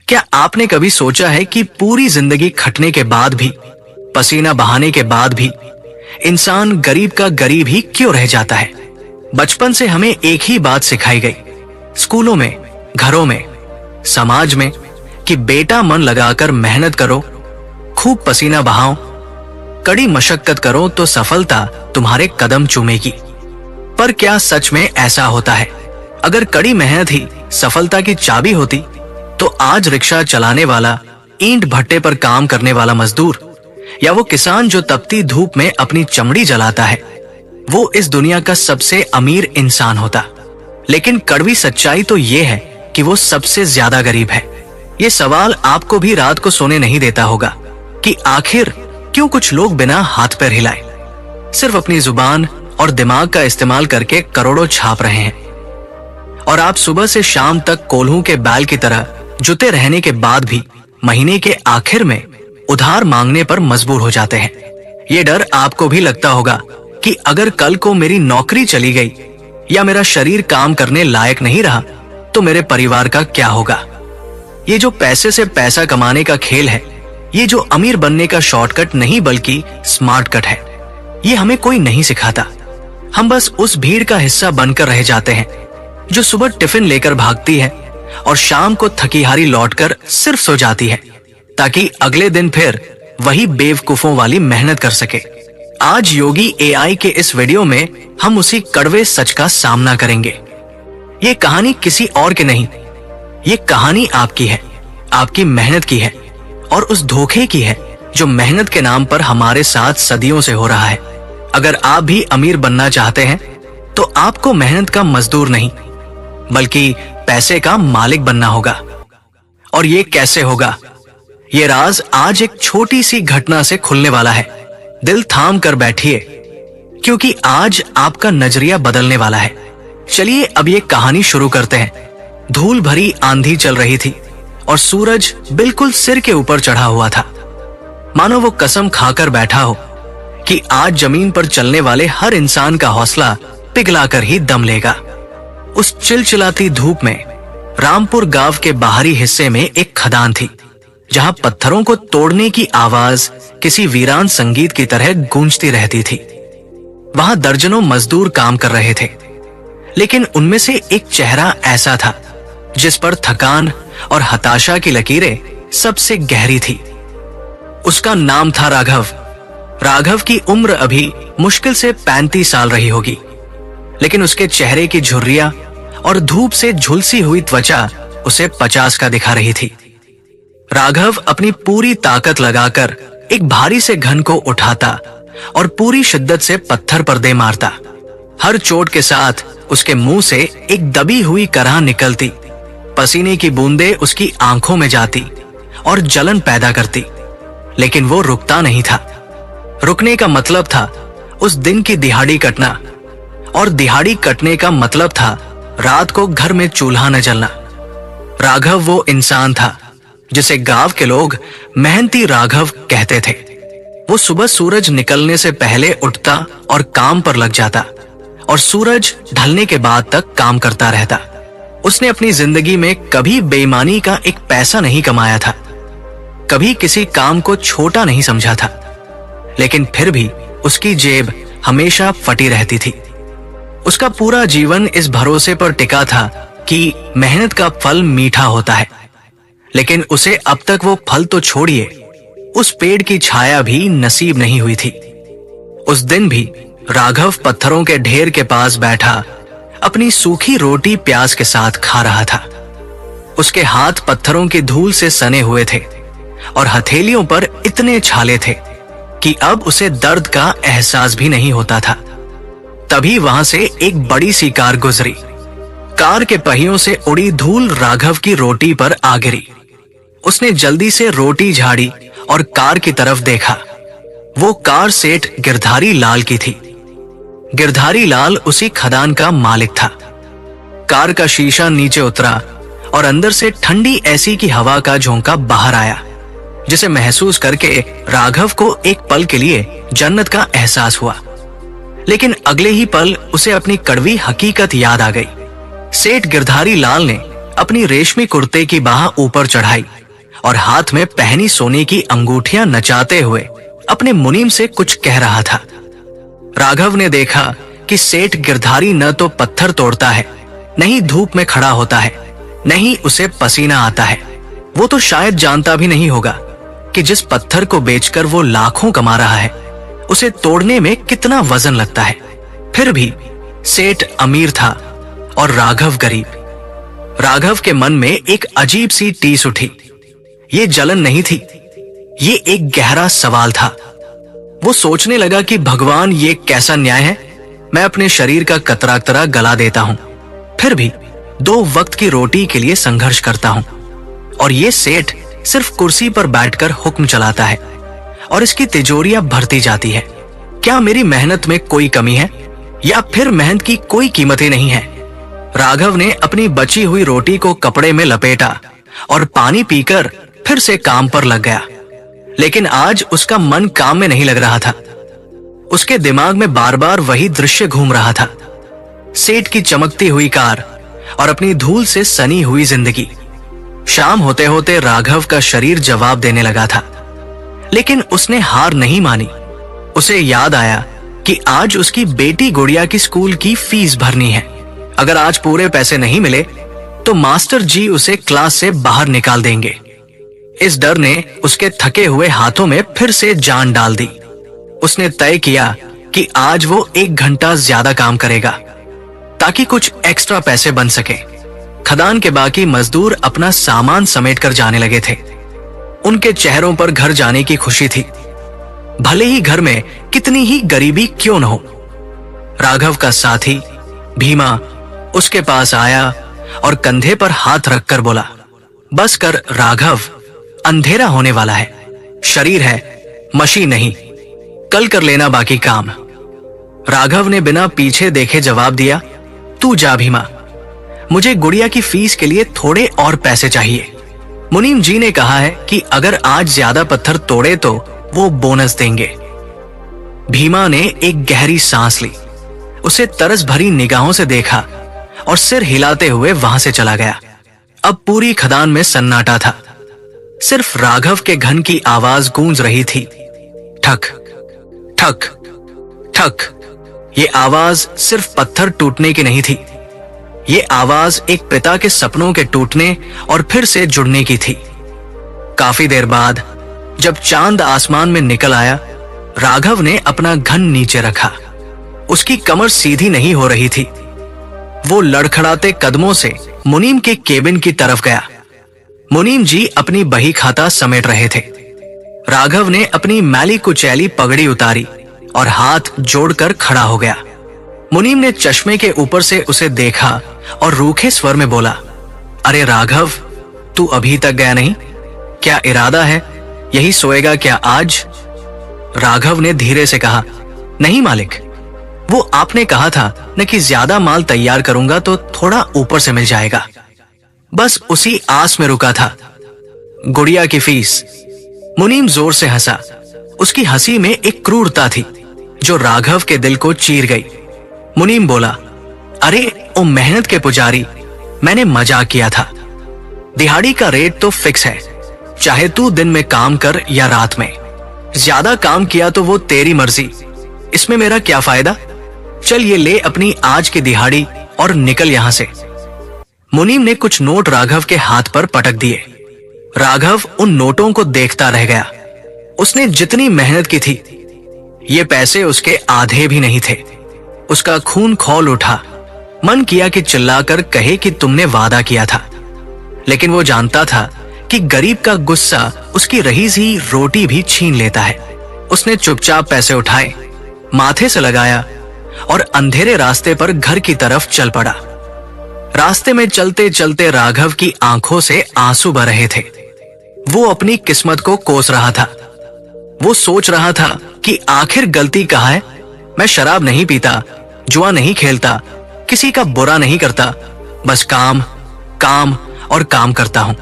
क्या आपने कभी सोचा है कि पूरी जिंदगी खटने के बाद भी, पसीना बहाने के बाद भी इंसान गरीब का गरीब ही क्यों रह जाता है? बचपन से हमें एक ही बात सिखाई गई, स्कूलों में, घरों में, समाज में, कि बेटा मन लगाकर मेहनत करो, खूब पसीना बहाओ, कड़ी मशक्कत करो तो सफलता तुम्हारे कदम चूमेगी। पर क्या सच में ऐसा होता है? अगर कड़ी मेहनत ही सफलता की चाबी होती तो आज रिक्शा चलाने वाला, ईंट भट्टे पर काम करने वाला मजदूर या वो किसान जो तपती धूप में अपनी चमड़ी जलाता है, वो इस दुनिया का सबसे अमीर इंसान होता। लेकिन कड़वी सच्चाई तो ये है कि वो सबसे ज्यादा गरीब है। ये सवाल आपको भी रात को सोने नहीं देता होगा कि आखिर क्यों कुछ लोग बिना हाथ पैर हिलाए सिर्फ अपनी जुबान और दिमाग का इस्तेमाल करके करोड़ों छाप रहे हैं, और आप सुबह से शाम तक कोल्हू के बैल की तरह जुटे रहने के बाद भी महीने के आखिर में उधार मांगने पर मजबूर हो जाते हैं। ये डर आपको भी लगता होगा कि अगर कल को मेरी नौकरी चली गई या मेरा शरीर काम करने लायक नहीं रहा तो मेरे परिवार का क्या होगा। ये जो पैसे से पैसा कमाने का खेल है, ये जो अमीर बनने का शॉर्टकट नहीं बल्कि स्मार्ट कट है, ये हमें कोई नहीं सिखाता। हम बस उस भीड़ का हिस्सा बनकर रह जाते हैं जो सुबह टिफिन लेकर भागती है और शाम को थकी हारी लौटकर सिर्फ सो जाती है ताकि अगले दिन फिर वही बेवकूफों वाली मेहनत कर सके। आज योगी एआई के इस वीडियो में हम उसी कड़वे सच का सामना करेंगे। ये कहानी किसी और की नहीं, ये कहानी आपकी है, आपकी मेहनत की है और उस धोखे की है जो मेहनत के नाम पर हमारे साथ सदियों से हो रहा है। अगर आप भी अमीर बनना चाहते हैं तो आपको मेहनत का मजदूर नहीं बल्कि पैसे का मालिक बनना होगा। और ये कैसे होगा? ये राज आज एक छोटी सी घटना से खुलने वाला है। दिल थाम कर बैठिए क्योंकि आज आपका नजरिया बदलने वाला है। चलिए अब ये कहानी शुरू करते हैं। धूल भरी आंधी चल रही थी और सूरज बिल्कुल सिर के ऊपर चढ़ा हुआ था, मानो वो कसम खाकर बैठा हो कि आज जमीन पर चलने वाले हर इंसान का हौसला पिघलाकर ही दम लेगा। उस चिलचिलाती धूप में रामपुर गांव के बाहरी हिस्से में एक खदान थी जहां पत्थरों को तोड़ने की आवाज किसी वीरान संगीत की तरह गूंजती रहती थी। वहां दर्जनों मजदूर काम कर रहे थे, लेकिन उनमें से एक चेहरा ऐसा था जिस पर थकान और हताशा की लकीरें सबसे गहरी थी। उसका नाम था राघव। राघव की उम्र अभी मुश्किल से 35 साल रही होगी, लेकिन उसके चेहरे की झुर्रियां और धूप से झुलसी हुई त्वचा उसे 50 का दिखा रही थी। राघव अपनी पूरी ताकत लगाकर एक भारी से घन को उठाता और पूरी शिद्दत से पत्थर पर दे मारता। हर चोट के साथ उसके मुंह से एक दबी हुई कराह निकलती, पसीने की बूंदें उसकी आंखों में जाती और जलन पैदा करती, लेकिन वो रुकता नहीं था। रुकने का मतलब था उस दिन की दिहाड़ी कटना, और दिहाड़ी कटने का मतलब था रात को घर में चूल्हा न जलना। राघव वो इंसान था जिसे गांव के लोग मेहनती राघव कहते थे। वो सुबह सूरज निकलने से पहले उठता और काम पर लग जाता और सूरज ढलने के बाद तक काम करता रहता। उसने अपनी जिंदगी में कभी बेईमानी का एक पैसा नहीं कमाया था, कभी किसी काम को छोटा नहीं समझा था, लेकिन फिर भी उसकी जेब हमेशा फटी रहती थी। उसका पूरा जीवन इस भरोसे पर टिका था कि मेहनत का फल मीठा होता है, लेकिन उसे अब तक वो फल तो छोड़िए, उस पेड़ की छाया भी नसीब नहीं हुई थी। उस दिन भी राघव पत्थरों के ढेर के पास बैठा अपनी सूखी रोटी प्याज के साथ खा रहा था। उसके हाथ पत्थरों की धूल से सने हुए थे और हथेलियों पर इतने छाले थे कि अब उसे दर्द का एहसास भी नहीं होता था। तभी वहां से एक बड़ी सी कार गुजरी। कार के पहियों से उड़ी धूल राघव की रोटी पर आ गिरी। उसने जल्दी से रोटी झाड़ी और कार की तरफ देखा। वो कार सेठ गिरधारी लाल की थी। गिरधारी लाल उसी खदान का मालिक था। कार का शीशा नीचे उतरा और अंदर से ठंडी ऐसी की हवा का झोंका बाहर आया, जिसे महसूस करके राघव को एक पल के लिए जन्नत का एहसास हुआ। लेकिन अगले ही पल उसे अपनी कड़वी हकीकत याद आ गई। सेठ गिरधारी लाल ने अपनी रेशमी कुर्ते की बाह ऊपर चढ़ाई और हाथ में पहनी सोने की अंगूठियां नचाते हुए अपने मुनीम से कुछ कह रहा था। राघव ने देखा कि सेठ गिरधारी न तो पत्थर तोड़ता है, न ही धूप में खड़ा होता है, न ही उसे पसीना आता है। वो तो शायद जानता भी नहीं होगा कि जिस पत्थर को बेचकर वो लाखों कमा रहा है, उसे तोड़ने में कितना वजन लगता है। फिर भी सेठ अमीर था और राघव गरीब। राघव के मन में एक अजीब सी टीस उठी। ये जलन नहीं थी, ये एक गहरा सवाल था। वो सोचने लगा कि भगवान, ये कैसा न्याय है? मैं अपने शरीर का कतरा कतरा गला देता हूं, फिर भी 2 वक्त की रोटी के लिए संघर्ष करता हूं, और ये सेठ सिर्फ कुर्सी पर बैठकर हुक्म चलाता है और इसकी तिजोरियां भरती जाती है। क्या मेरी मेहनत में कोई कमी है, या फिर मेहनत की कोई कीमत ही नहीं है? राघव ने अपनी बची हुई रोटी को कपड़े में लपेटा और पानी पीकर फिर से काम पर लग गया। लेकिन आज उसका मन काम में नहीं लग रहा था। उसके दिमाग में बार बार वही दृश्य घूम रहा था, सेठ की चमकती हुई कार और अपनी धूल से सनी हुई जिंदगी। शाम होते होते राघव का शरीर जवाब देने लगा था, लेकिन उसने हार नहीं मानी। उसे याद आया कि आज उसकी बेटी गुड़िया की स्कूल की फीस भरनी है। अगर आज पूरे पैसे नहीं मिले तो मास्टर जी उसे क्लास से बाहर निकाल देंगे। इस डर ने उसके थके हुए हाथों में फिर से जान डाल दी। उसने तय किया कि आज वो 1 घंटा ज्यादा काम करेगा ताकि कुछ एक्स्ट्रा पैसे बन सके। खदान के बाकी मजदूर अपना सामान समेट कर जाने लगे थे। उनके चेहरों पर घर जाने की खुशी थी, भले ही घर में कितनी ही गरीबी क्यों न हो। राघव का साथी भीमा उसके पास आया और कंधे पर हाथ रखकर बोला, बस कर राघव, अंधेरा होने वाला है। शरीर है, मशीन नहीं। कल कर लेना बाकी काम। राघव ने बिना पीछे देखे जवाब दिया, तू जा भीमा, मुझे गुड़िया की फीस के लिए थोड़े और पैसे चाहिए। मुनीम जी ने कहा है कि अगर आज ज्यादा पत्थर तोड़े तो वो बोनस देंगे। भीमा ने एक गहरी सांस ली, उसे तरस भरी निगाहों से देखा और सिर हिलाते हुए वहां से चला गया। अब पूरी खदान में सन्नाटा था। सिर्फ राघव के घन की आवाज गूंज रही थी, ठक ठक ठक। ये आवाज सिर्फ पत्थर टूटने की नहीं थी, ये आवाज एक पिता के सपनों के टूटने और फिर से जुड़ने की थी। काफी देर बाद जब चांद आसमान में निकल आया, राघव ने अपना घन नीचे रखा। उसकी कमर सीधी नहीं हो रही थी। वो लड़खड़ाते कदमों से मुनीम के केबिन की तरफ गया। मुनीम जी अपनी बही खाता समेट रहे थे। राघव ने अपनी मैली कुचैली पगड़ी उतारी और हाथ जोड़कर खड़ा हो गया। मुनीम ने चश्मे के ऊपर से उसे देखा और रूखे स्वर में बोला, अरे राघव, तू अभी तक गया नहीं? क्या इरादा है, यही सोएगा क्या आज? राघव ने धीरे से कहा, नहीं मालिक, वो आपने कहा था न कि ज्यादा माल तैयार करूंगा तो थोड़ा ऊपर से मिल जाएगा। बस उसी आस में रुका था। गुड़िया की फीस। मुनीम जोर से हंसा। उसकी हंसी में एक क्रूरता थी जो राघव के दिल को चीर गई। मुनीम बोला, अरे ओ मेहनत के पुजारी, मैंने मजाक किया था। दिहाड़ी का रेट तो फिक्स है, चाहे तू दिन में काम कर या रात में। ज्यादा काम किया तो वो तेरी मर्जी, इसमें मेरा क्या फायदा? चल ये ले अपनी आज की दिहाड़ी और निकल यहां से। मुनीम ने कुछ नोट राघव के हाथ पर पटक दिए। राघव उन नोटों को देखता रह गया। उसने जितनी मेहनत की थी, ये पैसे उसके आधे भी नहीं थे। उसका खून खौल उठा। मन किया कि चिल्लाकर कहे कि तुमने वादा किया था, लेकिन वो जानता था कि गरीब का गुस्सा उसकी रही सी रोटी भी छीन लेता है। उसने चुपचाप पैसे उठाए, माथे से लगाया और अंधेरे रास्ते पर घर की तरफ चल पड़ा। रास्ते में चलते चलते राघव की आंखों से आंसू बह रहे थे। वो अपनी किस्मत को कोस रहा था। वो सोच रहा था कि आखिर गलती कहाँ है? मैं शराब नहीं पीता, जुआ नहीं खेलता, किसी का बुरा नहीं करता, बस काम काम और काम करता हूं।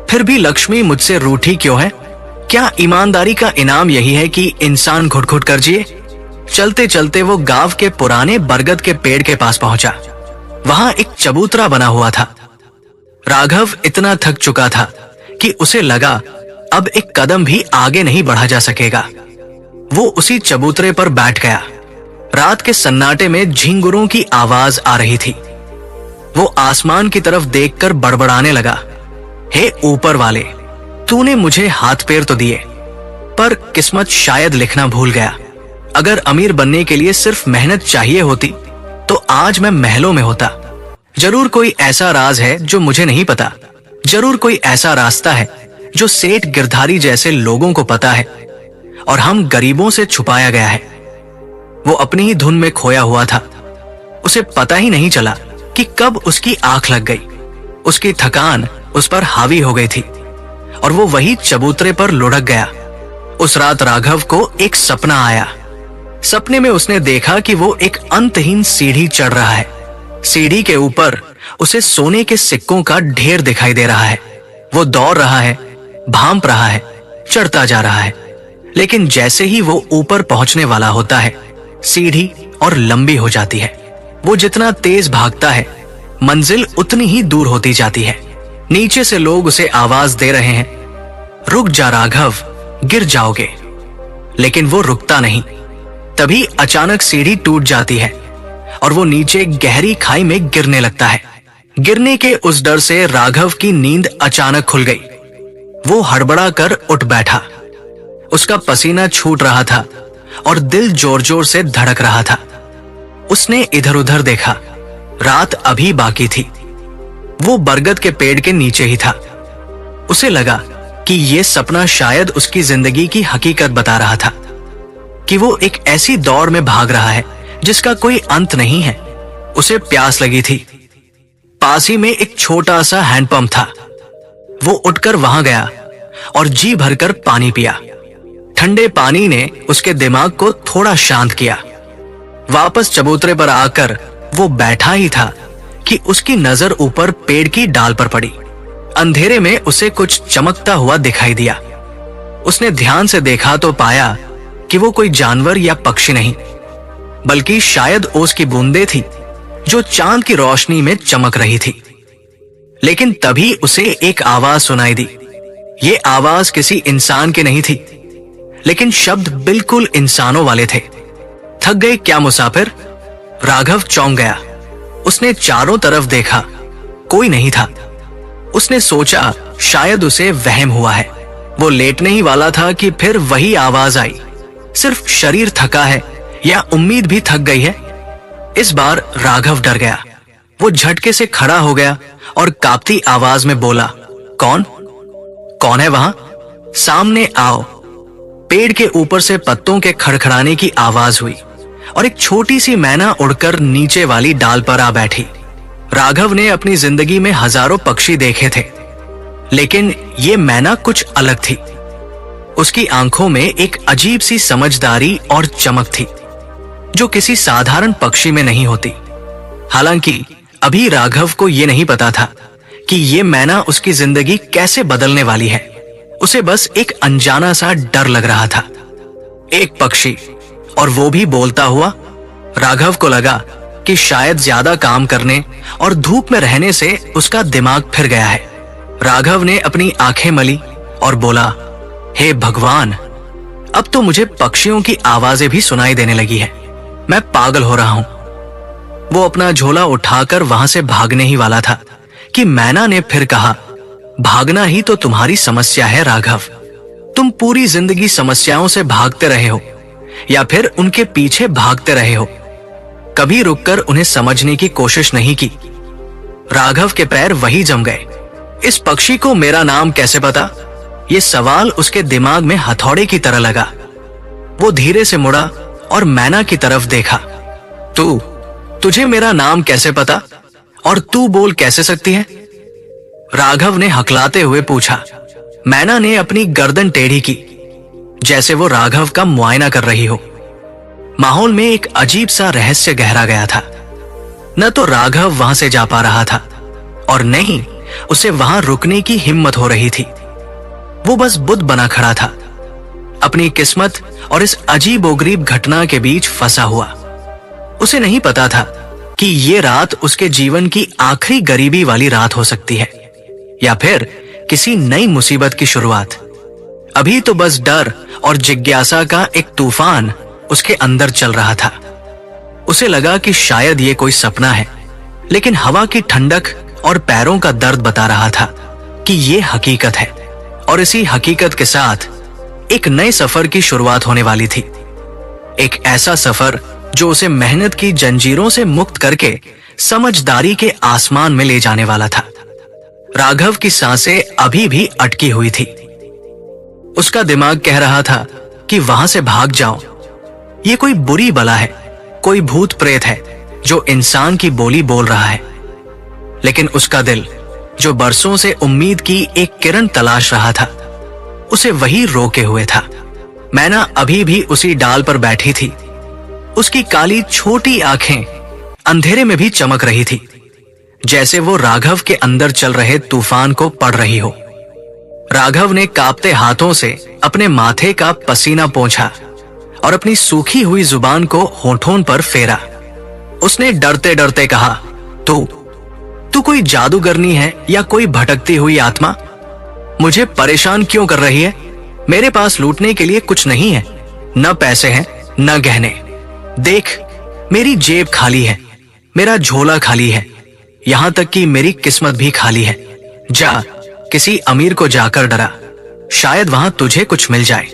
फिर भी लक्ष्मी मुझसे रूठी क्यों है? क्या ईमानदारी का इनाम यही है कि इंसान घुट घुट कर जिए? चलते चलते वो गांव के पुराने बरगद के पेड़ के पास पहुंचा। वहां एक चबूतरा बना हुआ था। राघव इतना थक चुका था कि उसे लगा अब एक कदम भी आगे नहीं बढ़ा जा सकेगा। वो उसी चबूतरे पर बैठ गया। रात के सन्नाटे में झिंगुरों की आवाज आ रही थी। वो आसमान की तरफ देखकर बड़बड़ाने लगा, हे ऊपर वाले, तूने मुझे हाथ पैर तो दिए, पर किस्मत शायद लिखना भूल गया। अगर अमीर बनने के लिए सिर्फ मेहनत चाहिए होती तो आज मैं महलों में होता। जरूर कोई ऐसा राज है जो मुझे नहीं पता, जरूर कोई ऐसा रास्ता है जो सेठ गिरधारी जैसे लोगों को पता है और हम गरीबों से छुपाया गया है। वो अपनी ही धुन में खोया हुआ था। उसे पता ही नहीं चला कि कब उसकी आंख लग गई। उसकी थकान उस पर हावी हो गई थी और वो वही चबूतरे पर लुढ़क गया। उस रात राघव को एक सपना आया। सपने में उसने देखा कि वो एक अंतहीन सीढ़ी चढ़ रहा है। सीढ़ी के ऊपर उसे सोने के सिक्कों का ढेर दिखाई दे रहा है। वो दौड़ रहा है, भांप रहा है, चढ़ता जा रहा है, लेकिन जैसे ही वो ऊपर पहुंचने वाला होता है, सीढ़ी और लंबी हो जाती है। वो जितना तेज भागता है, मंजिल उतनी ही दूर होती जाती है। नीचे से लोग उसे आवाज दे रहे हैं, रुक जा राघव, गिर जाओगे। लेकिन वो रुकता नहीं। तभी अचानक सीढ़ी टूट जाती है और वो नीचे गहरी खाई में गिरने लगता है। गिरने के उस डर से राघव की नींद अचानक खुल गई। वो हड़बड़ा कर उठ बैठा। उसका पसीना छूट रहा था और दिल जोर जोर से धड़क रहा था। उसने इधर उधर देखा। रात अभी बाकी थी। वो बरगद के पेड़ के नीचे ही था। उसे लगा कि ये सपना शायद उसकी जिंदगी की हकीकत बता रहा था, कि वो एक ऐसी दौड़ में भाग रहा है जिसका कोई अंत नहीं है। उसे प्यास लगी थी। पास ही में एक छोटा सा हैंडपंप था। वो उठकर वहां गया और जी भरकर पानी पिया। ठंडे पानी ने उसके दिमाग को थोड़ा शांत किया। वापस चबूतरे पर आकर वो बैठा ही था कि उसकी नजर ऊपर पेड़ की डाल पर पड़ी। अंधेरे में उसे कुछ चमकता हुआ दिखाई दिया। उसने ध्यान से देखा तो पाया कि वो कोई जानवर या पक्षी नहीं, बल्कि शायद ओस की बूंदें थी जो चांद की रोशनी में चमक रही थी। लेकिन तभी उसे एक आवाज सुनाई दी। ये आवाज किसी इंसान की नहीं थी, लेकिन शब्द बिल्कुल इंसानों वाले थे। थक गए क्या मुसाफिर? राघव चौंक गया। उसने चारों तरफ देखा, कोई नहीं था। उसने सोचा शायद उसे वहम हुआ है। वो लेटने ही वाला था कि फिर वही आवाज आई। सिर्फ शरीर थका है या उम्मीद भी थक गई है? इस बार राघव डर गया। वो झटके से खड़ा हो गया और कांपती आवाज में बोला, कौन? कौन है वहां? सामने आओ। पेड़ के ऊपर से पत्तों के खड़खड़ाने की आवाज हुई और एक छोटी सी मैना उड़कर नीचे वाली डाल पर आ बैठी। राघव ने अपनी जिंदगी में हजारों पक्षी देखे थे, लेकिन ये मैना कुछ अलग थी। उसकी आंखों में एक अजीब सी समझदारी और चमक थी जो किसी साधारण पक्षी में नहीं होती। हालांकि अभी राघव को यह नहीं पता था कि ये मैना उसकी जिंदगी कैसे बदलने वाली है। उसे बस एक अनजाना सा डर लग रहा था। एक पक्षी, और वो भी बोलता हुआ। राघव को लगा कि शायद ज्यादा काम करने और धूप में रहने से उसका दिमाग फिर गया है। राघव ने अपनी आंखें मली और बोला, हे भगवान, अब तो मुझे पक्षियों की आवाजें भी सुनाई देने लगी है। मैं पागल हो रहा हूं। वो अपना झोला उठाकर वहां से भागने ही वाला था कि मैना ने फिर कहा, भागना ही तो तुम्हारी समस्या है राघव। तुम पूरी जिंदगी समस्याओं से भागते रहे हो या फिर उनके पीछे भागते रहे हो। कभी रुककर उन्हें समझने की कोशिश नहीं की। राघव के पैर वही जम गए। इस पक्षी को मेरा नाम कैसे पता? ये सवाल उसके दिमाग में हथौड़े की तरह लगा। वो धीरे से मुड़ा और मैना की तरफ देखा। तुझे मेरा नाम कैसे पता? और तू बोल कैसे सकती है? राघव ने हकलाते हुए पूछा। मैना ने अपनी गर्दन टेढ़ी की, जैसे वो राघव का मुआयना कर रही हो। माहौल में एक अजीब सा रहस्य गहरा गया था। न तो राघव वहां से जा पा रहा था और न ही उसे वहां रुकने की हिम्मत हो रही थी। वो बस बुद्ध बना खड़ा था, अपनी किस्मत और इस अजीबोगरीब घटना के बीच फंसा हुआ। उसे नहीं पता था कि ये रात उसके जीवन की आखिरी गरीबी वाली रात हो सकती है। या फिर किसी नई मुसीबत की शुरुआत। अभी तो बस डर और जिज्ञासा का एक तूफान उसके अंदर चल रहा था। उसे लगा कि शायद ये कोई सपना है, लेकिन हवा की ठंडक और पैरों का दर्द बता रहा था कि ये हकीकत है, और इसी हकीकत के साथ एक नए सफर की शुरुआत होने वाली थी। एक ऐसा सफर जो उसे मेहनत की जंजीरों से मुक्त करके समझदारी के आसमान में ले जाने वाला था। राघव की सांसें अभी भी अटकी हुई थी। उसका दिमाग कह रहा था कि वहां से भाग जाओ। ये कोई बुरी बला है, कोई भूत प्रेत है जो इंसान की बोली बोल रहा है। लेकिन उसका दिल, जो बरसों से उम्मीद की एक किरण तलाश रहा था, उसे वही रोके हुए था। मैना अभी भी उसी डाल पर बैठी थी। उसकी काली छोटी आंखें अंधेरे में भी चमक रही थी, जैसे वो राघव के अंदर चल रहे तूफान को पढ़ रही हो। राघव ने कांपते हाथों से अपने माथे का पसीना पोंछा और अपनी सूखी हुई जुबान को होठों पर फेरा। उसने डरते डरते कहा, तू कोई जादूगरनी है या कोई भटकती हुई आत्मा? मुझे परेशान क्यों कर रही है? मेरे पास लूटने के लिए कुछ नहीं है, न पैसे हैं न गहने। देख, मेरी जेब खाली है, मेरा झोला खाली है, यहां तक कि मेरी किस्मत भी खाली है। जा, किसी अमीर को जाकर डरा, शायद वहां तुझे कुछ मिल जाए।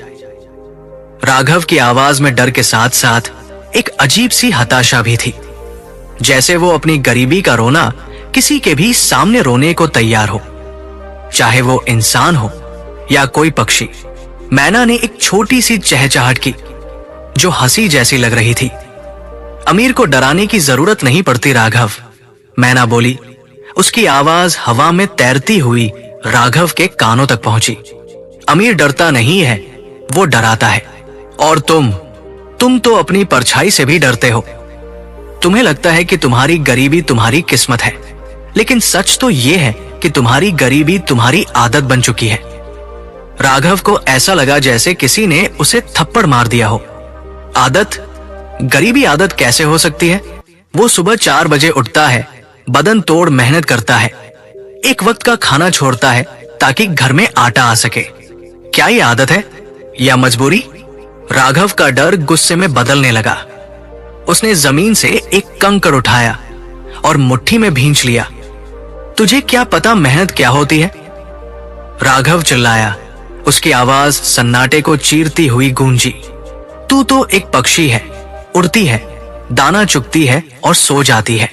राघव की आवाज में डर के साथ साथ एक अजीब सी हताशा भी थी, जैसे वो अपनी गरीबी का रोना किसी के भी सामने रोने को तैयार हो, चाहे वो इंसान हो या कोई पक्षी। मैना ने एक छोटी सी चहचहाट की जो हंसी जैसी लग रही थी। अमीर को डराने की जरूरत नहीं पड़ती राघव, मैना बोली। उसकी आवाज हवा में तैरती हुई राघव के कानों तक पहुंची। अमीर डरता नहीं है, वो डराता है। और तुम तो अपनी परछाई से भी डरते हो। तुम्हें लगता है कि तुम्हारी गरीबी तुम्हारी किस्मत है, लेकिन सच तो यह है कि तुम्हारी गरीबी तुम्हारी आदत बन चुकी है। राघव को ऐसा लगा जैसे किसी ने उसे थप्पड़ मार दिया हो। आदत? गरीबी आदत कैसे हो सकती है? वो सुबह 4 बजे उठता है, बदन तोड़ मेहनत करता है, एक वक्त का खाना छोड़ता है ताकि घर में आटा आ सके। क्या ये आदत है या मजबूरी? राघव का डर गुस्से में बदलने लगा। उसने जमीन से एक कंकड़ उठाया और मुट्ठी में भींच लिया। तुझे क्या पता मेहनत क्या होती है? राघव चिल्लाया। उसकी आवाज सन्नाटे को चीरती हुई गूंजी। तू तो एक पक्षी है, उड़ती है, दाना चुगती है और सो जाती है।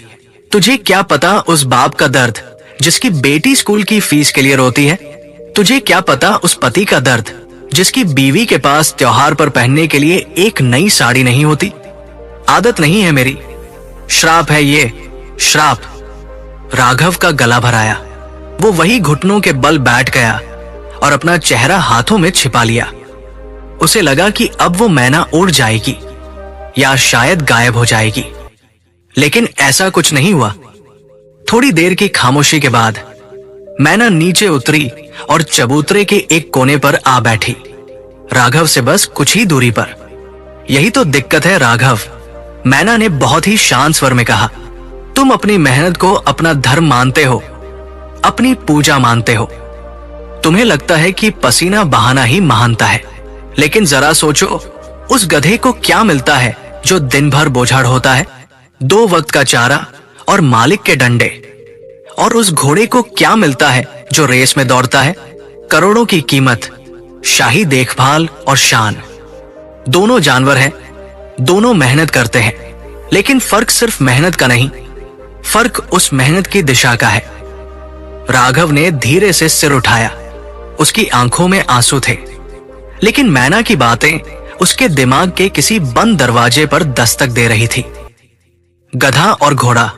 तुझे क्या पता उस बाप का दर्द जिसकी बेटी स्कूल की फीस के लिए रोती है? तुझे क्या पता उस पति का दर्द जिसकी बीवी के पास त्योहार पर पहनने के लिए एक नई साड़ी नहीं होती? आदत नहीं है मेरी, श्राप है ये, श्राप। राघव का गला भराया। वो वही घुटनों के बल बैठ गया और अपना चेहरा हाथों में छिपा लिया। उसे लगा कि अब वो मैना उड़ जाएगी या शायद गायब हो जाएगी, लेकिन ऐसा कुछ नहीं हुआ। थोड़ी देर की खामोशी के बाद मैना नीचे उतरी और चबूतरे के एक कोने पर आ बैठी, राघव से बस कुछ ही दूरी पर। यही तो दिक्कत है राघव, मैना ने बहुत ही शांत स्वर में कहा। तुम अपनी मेहनत को अपना धर्म मानते हो, अपनी पूजा मानते हो। तुम्हें लगता है कि पसीना बहाना ही महानता है, लेकिन जरा सोचो, उस गधे को क्या मिलता है जो दिन भर बोझाड़ होता है? 2 वक्त का चारा और मालिक के डंडे। और उस घोड़े को क्या मिलता है जो रेस में दौड़ता है? करोड़ों की कीमत, शाही देखभाल और शान। दोनों जानवर हैं, दोनों मेहनत करते हैं, लेकिन फर्क सिर्फ मेहनत का नहीं, फर्क उस मेहनत की दिशा का है। राघव ने धीरे से सिर उठाया। उसकी आंखों में आंसू थे, लेकिन मैना की बातें उसके दिमाग के किसी बंद दरवाजे पर दस्तक दे रही थी। गधा और घोड़ा,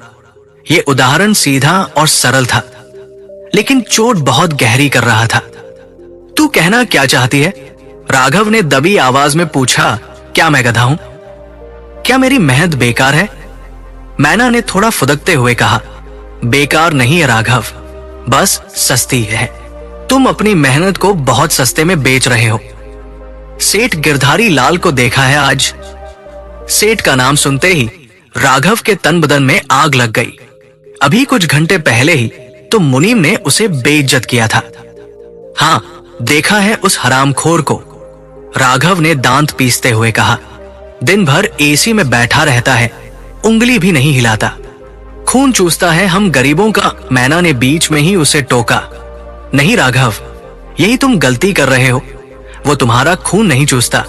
ये उदाहरण सीधा और सरल था, लेकिन चोट बहुत गहरी कर रहा था। तू कहना क्या चाहती है? राघव ने दबी आवाज में पूछा। क्या मैं गधा हूं? क्या मेरी मेहनत बेकार है? मैना ने थोड़ा फुदकते हुए कहा। बेकार नहीं है राघव, बस सस्ती है। तुम अपनी मेहनत को बहुत सस्ते में बेच रहे हो। सेठ गिरधारी लाल को देखा है आज? सेठ का नाम सुनते ही राघव के तन बदन में आग लग गई। अभी कुछ घंटे पहले ही तो मुनीम ने उसे बेइज्जत किया था। हाँ, देखा है उस हरामखोर को, राघव ने दांत पीसते हुए कहा। दिन भर एसी में बैठा रहता है, उंगली भी नहीं हिलाता, खून चूसता है हम गरीबों का। मैना ने बीच में ही उसे टोका। नहीं राघव, यही तुम गलती कर रहे हो। वो तुम्हारा खून नहीं चूसता,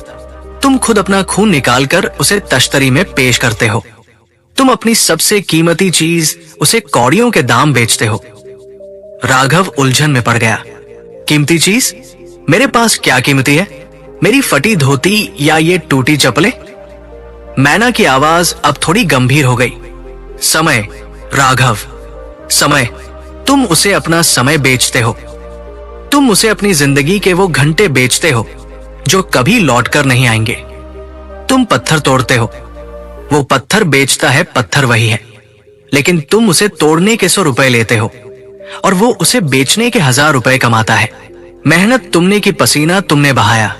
तुम खुद अपना खून निकालकर उसे तश्तरी में पेश करते हो। तुम अपनी सबसे कीमती चीज उसे कौड़ियों के दाम बेचते हो। राघव उलझन में पड़ गया। कीमती चीज? मेरे पास क्या कीमती है? मेरी फटी धोती या ये टूटी चप्पलें? मैना की आवाज अब थोड़ी गंभीर हो गई। समय राघव, समय। तुम उसे अपना समय बेचते हो। तुम उसे अपनी जिंदगी के वो घंटे बेचते हो जो कभी लौटकर नहीं आएंगे। तुम पत्थर तोड़ते हो, वो पत्थर बेचता है, पत्थर वही है, लेकिन तुम उसे तोड़ने के 100 रुपए लेते हो और वो उसे बेचने के 1000 रुपए कमाता है। मेहनत तुमने की, पसीना तुमने बहाया,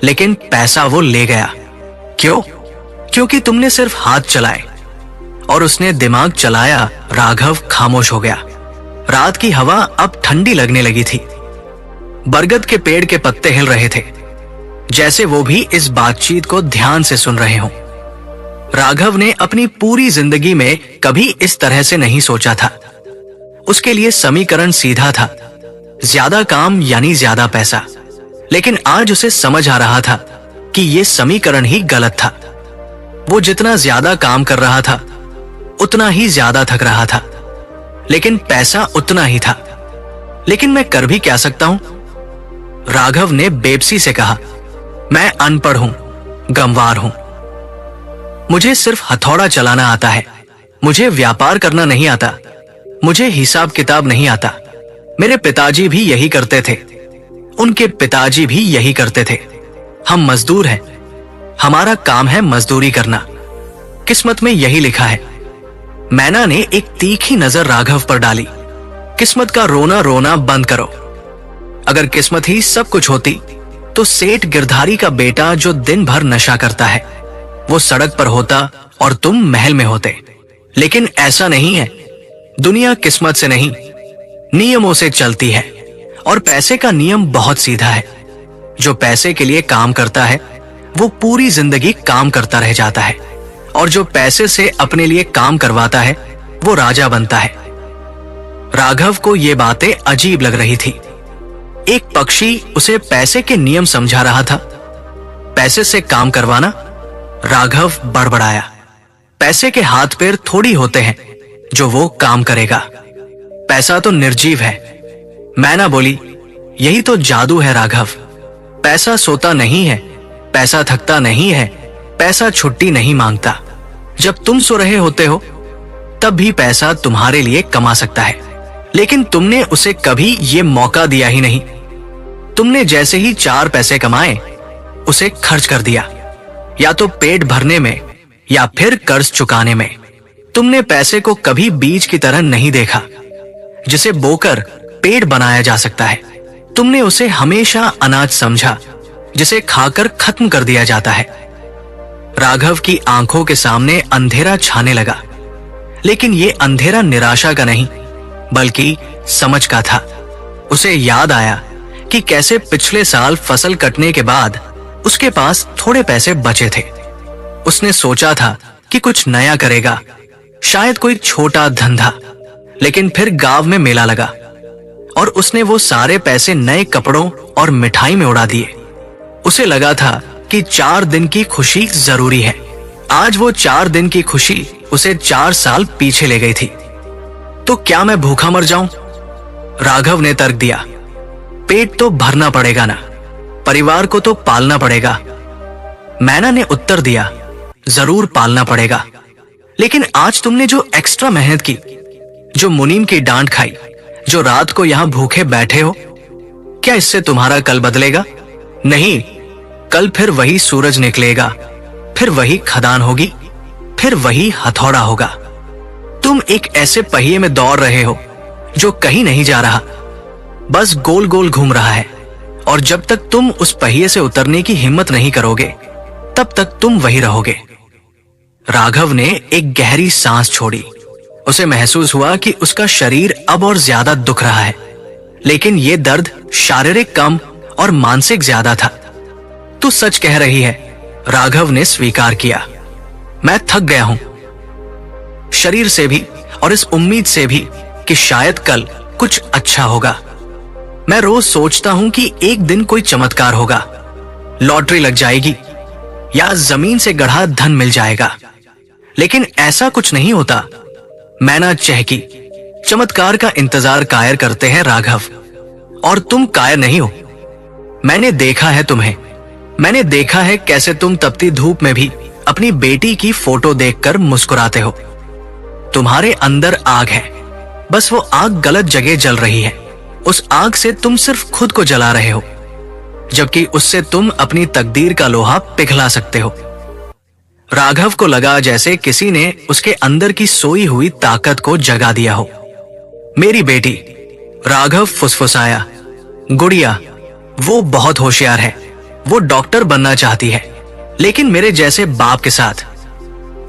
लेकिन पैसा वो ले गया। क्यों? क्योंकि तुमने सिर्फ हाथ चलाए और उसने दिमाग चलाया। राघव खामोश हो गया। रात की हवा अब ठंडी लगने लगी थी। बरगद के पेड़ के पत्ते हिल रहे थे, जैसे वो भी इस बातचीत को ध्यान से सुन रहे हों। राघव ने अपनी पूरी जिंदगी में कभी इस तरह से नहीं सोचा था। उसके लिए समीकरण सीधा था, ज्यादा काम यानी ज्यादा पैसा। लेकिन आज उसे समझ आ रहा था कि यह समीकरण ही गलत था। वो जितना ज्यादा काम कर रहा था उतना ही ज्यादा थक रहा था, लेकिन पैसा उतना ही था। लेकिन मैं कर भी क्या सकता हूं? राघव ने बेबसी से कहा। मैं अनपढ़ हूं, गंवार हूं। मुझे सिर्फ हथौड़ा चलाना आता है, मुझे व्यापार करना नहीं आता, मुझे हिसाब किताब नहीं आता। मेरे पिताजी भी यही करते थे, उनके पिताजी भी यही करते थे। हम मजदूर हैं, हमारा काम है मजदूरी करना, किस्मत में यही लिखा है। मैना ने एक तीखी नजर राघव पर डाली। किस्मत का रोना रोना बंद करो। अगर किस्मत ही सब कुछ होती तो सेठ गिरधारी का बेटा जो दिन भर नशा करता है वो सड़क पर होता और तुम महल में होते। लेकिन ऐसा नहीं है। दुनिया किस्मत से नहीं, नियमों से चलती है, और पैसे का नियम बहुत सीधा है। जो पैसे के लिए काम करता है वो पूरी जिंदगी काम करता रह जाता है, और जो पैसे से अपने लिए काम करवाता है वो राजा बनता है। राघव को ये बातें अजीब लग रही थी। एक पक्षी उसे पैसे के नियम समझा रहा था। पैसे से काम करवाना? राघव बड़बड़ाया। पैसे के हाथ पैर थोड़ी होते हैं जो वो काम करेगा। पैसा तो निर्जीव है। मैना बोली, यही तो जादू है राघव। पैसा सोता नहीं है, पैसा थकता नहीं है, पैसा छुट्टी नहीं मांगता। जब तुम सो रहे होते हो तब भी पैसा तुम्हारे लिए कमा सकता है, लेकिन तुमने उसे कभी ये मौका दिया ही नहीं। तुमने जैसे ही 4 पैसे कमाए उसे खर्च कर दिया, या तो पेट भरने में या फिर कर्ज चुकाने में। तुमने पैसे को कभी बीज की तरह नहीं देखा जिसे बोकर पेड़ बनाया जा सकता है। तुमने उसे हमेशा अनाज समझा जिसे खाकर खत्म कर दिया जाता है। राघव की आंखों के सामने अंधेरा छाने लगा, लेकिन ये अंधेरा निराशा का नहीं बल्कि समझ का था। उसे याद आया कि कैसे पिछले साल फसल कटने के बाद उसके पास थोड़े पैसे बचे थे। उसने सोचा था कि कुछ नया करेगा, शायद कोई छोटा धंधा। लेकिन फिर गांव में मेला लगा और उसने वो सारे पैसे नए कपड़ों और मिठाई में उड़ा दिए। उसे लगा था कि 4 दिन की खुशी जरूरी है। आज वो 4 दिन की खुशी उसे 4 साल पीछे ले गई थी। तो क्या मैं भूखा मर जाऊं? राघव ने तर्क दिया। पेट तो भरना पड़ेगा ना, परिवार को तो पालना पड़ेगा। मैना ने उत्तर दिया, जरूर पालना पड़ेगा, लेकिन आज तुमने जो एक्स्ट्रा मेहनत की, जो मुनीम की डांट खाई, जो रात को यहां भूखे बैठे हो, क्या इससे तुम्हारा कल बदलेगा? नहीं, कल फिर वही सूरज निकलेगा, फिर वही खदान होगी, फिर वही हथौड़ा होगा। तुम एक ऐसे पहिए में दौड़ रहे हो जो कहीं नहीं जा रहा, बस गोल गोल घूम रहा है, और जब तक तुम उस पहिए से उतरने की हिम्मत नहीं करोगे तब तक तुम वही रहोगे। राघव ने एक गहरी सांस छोड़ी। उसे महसूस हुआ कि उसका शरीर अब और ज्यादा दुख रहा है, लेकिन ये दर्द शारीरिक कम और मानसिक ज्यादा था। तू सच कह रही है, राघव ने स्वीकार किया। मैं थक गया हूं, शरीर से भी और इस उम्मीद से भी कि शायद कल कुछ अच्छा होगा। मैं रोज सोचता हूं कि एक दिन कोई चमत्कार होगा, लॉटरी लग जाएगी या जमीन से गढ़ा धन मिल जाएगा, लेकिन ऐसा कुछ नहीं होता। मैना चहकी। चमत्कार का इंतजार कायर करते हैं राघव, और तुम कायर नहीं हो। मैंने देखा है तुम्हें, मैंने देखा है कैसे तुम तपती धूप में भी अपनी बेटी की फोटो देखकर मुस्कुराते हो। तुम्हारे अंदर आग है, बस वो आग गलत जगह जल रही है। उस आग से तुम सिर्फ खुद को जला रहे हो, जबकि उससे तुम अपनी तकदीर का लोहा पिघला सकते हो। राघव को लगा जैसे किसी ने उसके अंदर की सोई हुई ताकत को जगा दिया हो। मेरी बेटी, राघव फुसफुसाया। गुड़िया, वो बहुत होशियार है, वो डॉक्टर बनना चाहती है, लेकिन मेरे जैसे बाप के साथ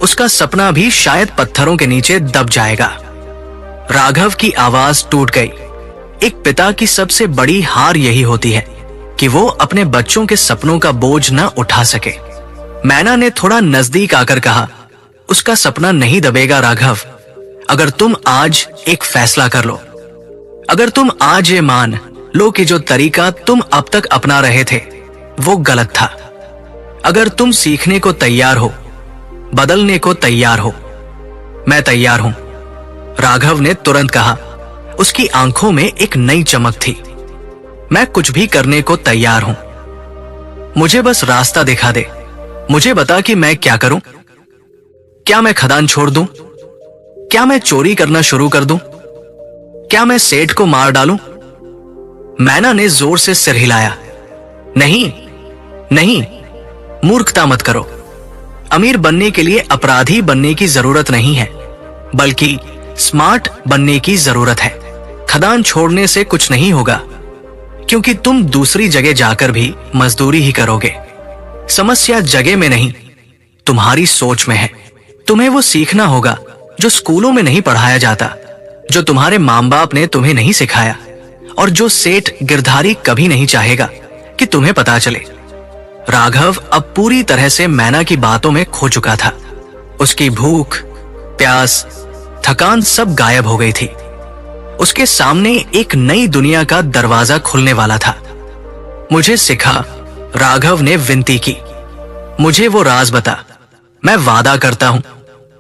उसका सपना भी शायद पत्थरों के नीचे दब जाएगा। राघव की आवाज टूट गई। एक पिता की सबसे बड़ी हार यही होती है कि वो अपने बच्चों के सपनों का बोझ न उठा सके। मैना ने थोड़ा नजदीक आकर कहा, उसका सपना नहीं दबेगा राघव, अगर तुम आज एक फैसला कर लो। अगर तुम आज ये मान लो कि जो तरीका तुम अब तक अपना रहे थे वो गलत था। अगर तुम सीखने को तैयार हो, बदलने को तैयार हो। मैं तैयार हूं, राघव ने तुरंत कहा। उसकी आंखों में एक नई चमक थी। मैं कुछ भी करने को तैयार हूं, मुझे बस रास्ता दिखा दे। मुझे बता कि मैं क्या करूं। क्या मैं खदान छोड़ दूं? क्या मैं चोरी करना शुरू कर दूं? क्या मैं सेठ को मार डालूं? मैना ने जोर से सिर हिलाया। नहीं नहीं, मूर्खता मत करो। अमीर बनने के लिए अपराधी बनने की जरूरत नहीं है, बल्कि स्मार्ट बनने की जरूरत है। खदान छोड़ने से कुछ नहीं होगा, क्योंकि तुम दूसरी जगह जाकर भी मजदूरी ही करोगे। समस्या जगह में नहीं, तुम्हारी सोच में है। तुम्हें वो सीखना होगा जो स्कूलों में नहीं पढ़ाया जाता, जो तुम्हारे माँ बाप ने तुम्हें नहीं सिखाया, और जो सेठ गिरधारी कभी नहीं चाहेगा कि तुम्हें पता चले। राघव अब पूरी तरह से मैना की बातों में खो चुका था। उसकी भूख, प्यास, थकान सब गायब हो गई थी। उसके सामने एक नई दुनिया का दरवाजा खुलने वाला था। मुझे सिखा, राघव ने विनती की। मुझे वो राज बता। मैं वादा करता हूं,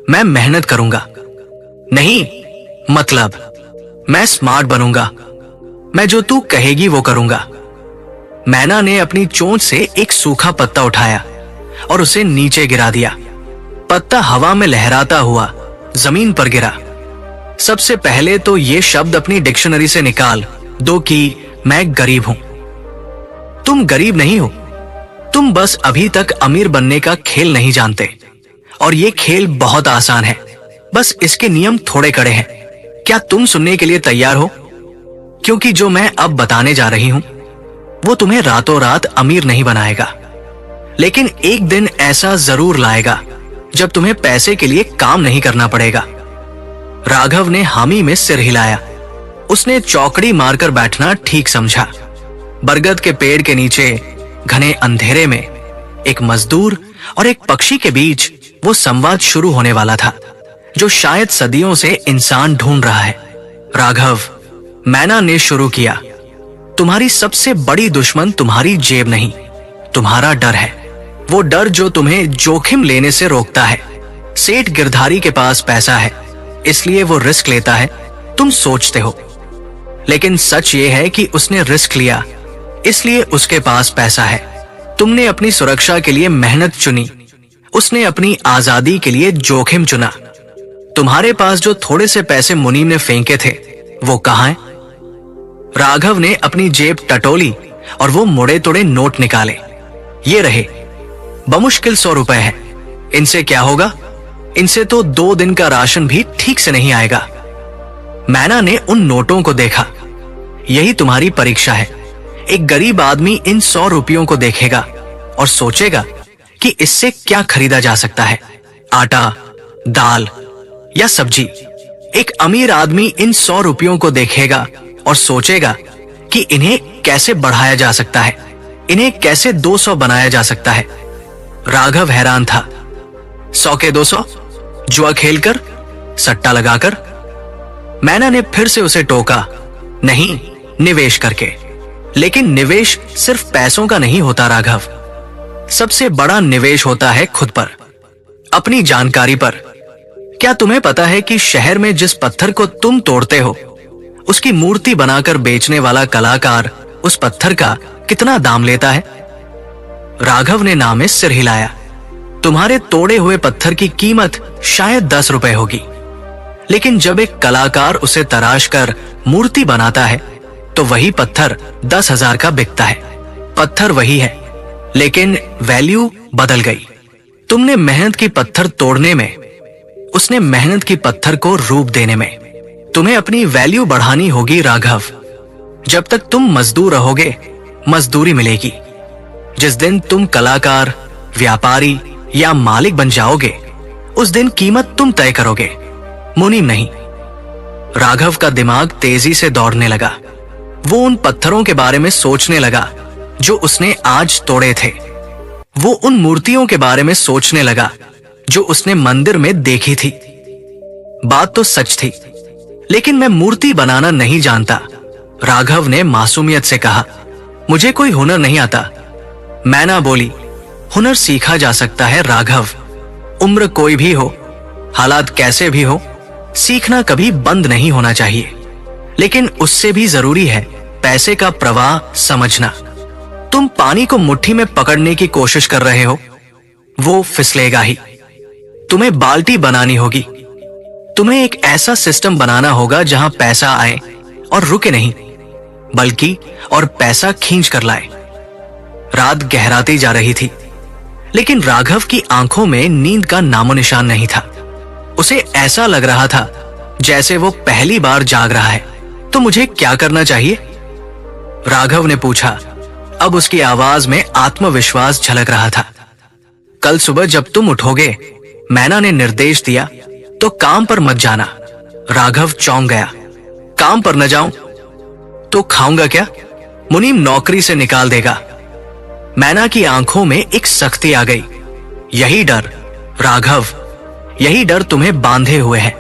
मैं मेहनत करूंगा। नहीं, मतलब मैं स्मार्ट बनूंगा। मैं जो तू कहेगी वो करूंगा। मैना ने अपनी चोंच से एक सूखा पत्ता उठाया और उसे नीचे गिरा दिया। पत्ता हवा में लहराता हुआ जमीन पर गिरा। सबसे पहले तो ये शब्द अपनी डिक्शनरी से निकाल दो कि मैं गरीब हूं। तुम गरीब नहीं हो, तुम बस अभी तक अमीर बनने का खेल नहीं जानते, और ये खेल बहुत आसान है, बस इसके नियम थोड़े कड़े हैं। क्या तुम सुनने के लिए तैयार हो? क्योंकि जो मैं अब बताने जा रही हूं वो तुम्हें रातों रात अमीर नहीं बनाएगा, लेकिन एक दिन ऐसा जरूर लाएगा जब तुम्हें पैसे के लिए काम नहीं करना पड़ेगा। राघव ने हामी में सिर हिलाया। उसने चौकड़ी मारकर बैठना ठीक समझा। बरगद के पेड़ के नीचे घने अंधेरे में एक मजदूर और एक पक्षी के बीच वो संवाद शुरू होने वाला था जो शायद सदियों से इंसान ढूंढ रहा है। राघव, मैना ने शुरू किया, तुम्हारी सबसे बड़ी दुश्मन तुम्हारी जेब नहीं, तुम्हारा डर है। वो डर जो तुम्हें जोखिम लेने से रोकता है। सेठ गिरधारी के पास पैसा है, इसलिए वो रिस्क लेता है, तुम सोचते हो, लेकिन सच ये है कि उसने रिस्क लिया, इसलिए उसके पास पैसा है। तुमने अपनी सुरक्षा के लिए मेहनत चुनी, उसने अपनी आजादी के लिए जोखिम चुना। तुम्हारे पास जो थोड़े से पैसे मुनीम ने फेंके थे वो कहां हैं? राघव ने अपनी जेब टटोली और वो मुड़े तोड़े नोट निकाले। ये रहे, बमुश्किल 100 रुपए हैं। इनसे क्या होगा? इनसे तो 2 दिन का राशन भी ठीक से नहीं आएगा। मैना ने उन नोटों को देखा। यही तुम्हारी परीक्षा है। एक गरीब आदमी इन 100 रुपयों को देखेगा और सोचेगा कि इससे क्या खरीदा जा सकता है, आटा, दाल या सब्जी। एक अमीर आदमी इन 100 रुपयों को देखेगा और सोचेगा कि इन्हें कैसे बढ़ाया जा सकता है, इन्हें कैसे 200 बनाया जा सकता है। राघव हैरान था। 100 के 200, जुआ खेलकर, सट्टा लगाकर? मैना ने फिर से उसे टोका, नहीं, निवेश करके। लेकिन निवेश सिर्फ पैसों का नहीं होता राघव। सबसे बड़ा निवेश होता है खुद पर, अपनी जानकारी पर। क्या तुम्हें पता है कि शहर में जिस पत्थर को तुम तोड़ते हो, उसकी मूर्ति बनाकर बेचने वाला कलाकार उस पत्थर का कितना दाम लेता है? राघव ने नाम में सिर हिलाया। तुम्हारे तोड़े हुए पत्थर की कीमत शायद 10 रुपए होगी, लेकिन जब एक कलाकार उसे तराश कर मूर्ति बनाता है तो वही पत्थर 10,000 का बिकता है। पत्थर वही है, लेकिन वैल्यू बदल गई। तुमने मेहनत की पत्थर तोड़ने में, उसने मेहनत की पत्थर को रूप देने में। तुम्हें अपनी वैल्यू बढ़ानी होगी राघव। जब तक तुम मजदूर रहोगे, मजदूरी मिलेगी। जिस दिन तुम कलाकार, व्यापारी या मालिक बन जाओगे, उस दिन कीमत तुम तय करोगे, मुनीम नहीं। राघव का दिमाग तेजी से दौड़ने लगा। वो उन पत्थरों के बारे में सोचने लगा जो उसने आज तोड़े थे। वो उन मूर्तियों के बारे में सोचने लगा जो उसने मंदिर में देखी थी। बात तो सच थी, लेकिन मैं मूर्ति बनाना नहीं जानता, राघव ने मासूमियत से कहा। मुझे कोई हुनर नहीं आता। मैना बोली, हुनर सीखा जा सकता है राघव। उम्र कोई भी हो, हालात कैसे भी हो, सीखना कभी बंद नहीं होना चाहिए। लेकिन उससे भी जरूरी है पैसे का प्रवाह समझना। तुम पानी को मुट्ठी में पकड़ने की कोशिश कर रहे हो, वो फिसलेगा ही। तुम्हें बाल्टी बनानी होगी। तुम्हें एक ऐसा सिस्टम बनाना होगा जहां पैसा आए और रुके नहीं, बल्कि और पैसा खींच कर लाए। रात गहराती जा रही थी, लेकिन राघव की आंखों में नींद का नामो निशान नहीं था। उसे ऐसा लग रहा था जैसे वो पहली बार जाग रहा है। तो मुझे क्या करना चाहिए? राघव ने पूछा। अब उसकी आवाज में आत्मविश्वास झलक रहा था। कल सुबह जब तुम उठोगे, मैना ने निर्देश दिया, तो काम पर मत जाना। राघव चौंक गया। काम पर न जाऊं तो खाऊंगा क्या? मुनीम नौकरी से निकाल देगा। मैना की आंखों में एक सख्ती आ गई। यही डर राघव, यही डर तुम्हें बांधे हुए है।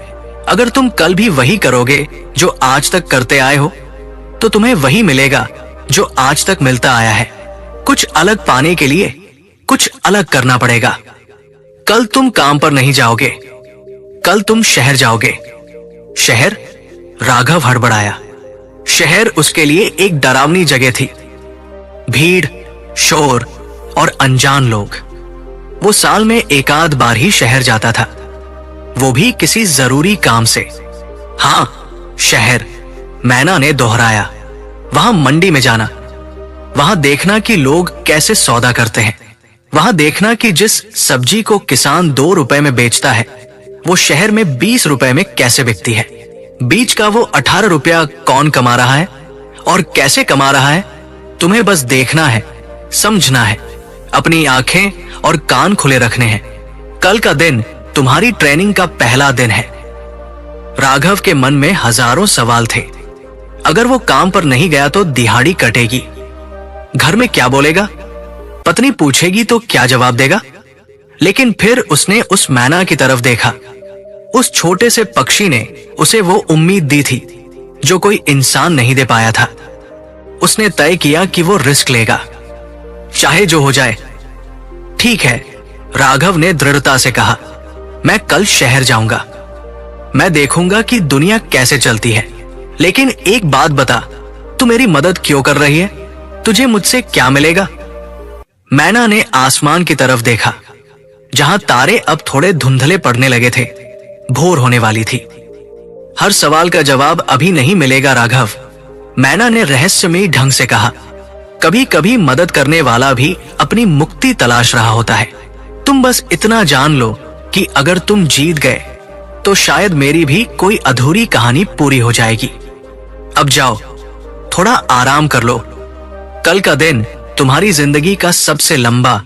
अगर तुम कल भी वही करोगे जो आज तक करते आए हो, तो तुम्हें वही मिलेगा जो आज तक मिलता आया है। कुछ अलग पाने के लिए कुछ अलग करना पड़ेगा। कल तुम काम पर नहीं जाओगे, कल तुम शहर जाओगे। शहर? राघव हड़बड़ाया। शहर उसके लिए एक डरावनी जगह थी। भीड़, शोर और अनजान लोग। वो साल में एक आध बार ही शहर जाता था, वो भी किसी जरूरी काम से। हां, शहर, मैना ने दोहराया। वहां मंडी में जाना, वहां देखना कि लोग कैसे सौदा करते हैं, वहां देखना कि जिस सब्जी को किसान 2 रुपए में बेचता है, वो शहर में 20 रुपए में कैसे बिकती है। बीच का वो 18 रुपया कौन कमा रहा है और कैसे कमा रहा है, तुम्हें बस देखना है, समझना है। अपनी आंखें और कान खुले रखने हैं। कल का दिन तुम्हारी ट्रेनिंग का पहला दिन है। राघव के मन में हजारों सवाल थे। अगर वो काम पर नहीं गया तो दिहाड़ी कटेगी। घर में क्या बोलेगा? पत्नी पूछेगी तो क्या जवाब देगा? लेकिन फिर उसने उस मैना की तरफ देखा। उस छोटे से पक्षी ने उसे वो उम्मीद दी थी जो कोई इंसान नहीं दे पाया था। उसने तय किया कि वो रिस्क लेगा, चाहे जो हो जाए। ठीक है, राघव ने दृढ़ता से कहा, मैं कल शहर जाऊंगा। मैं देखूंगा कि दुनिया कैसे चलती है। लेकिन एक बात बता, तू मेरी मदद क्यों कर रही है? तुझे मुझसे क्या मिलेगा? मैना ने आसमान की तरफ देखा, जहां तारे अब थोड़े धुंधले पड़ने लगे थे। भोर होने वाली थी। हर सवाल का जवाब अभी नहीं मिलेगा राघव, मैना ने रहस्यमयी ढंग से कहा। कभी कभी मदद करने वाला भी अपनी मुक्ति तलाश रहा होता है। तुम बस इतना जान लो कि अगर तुम जीत गए तो शायद मेरी भी कोई अधूरी कहानी पूरी हो जाएगी। अब जाओ, थोड़ा आराम कर लो। कल का दिन तुम्हारी जिंदगी का सबसे लंबा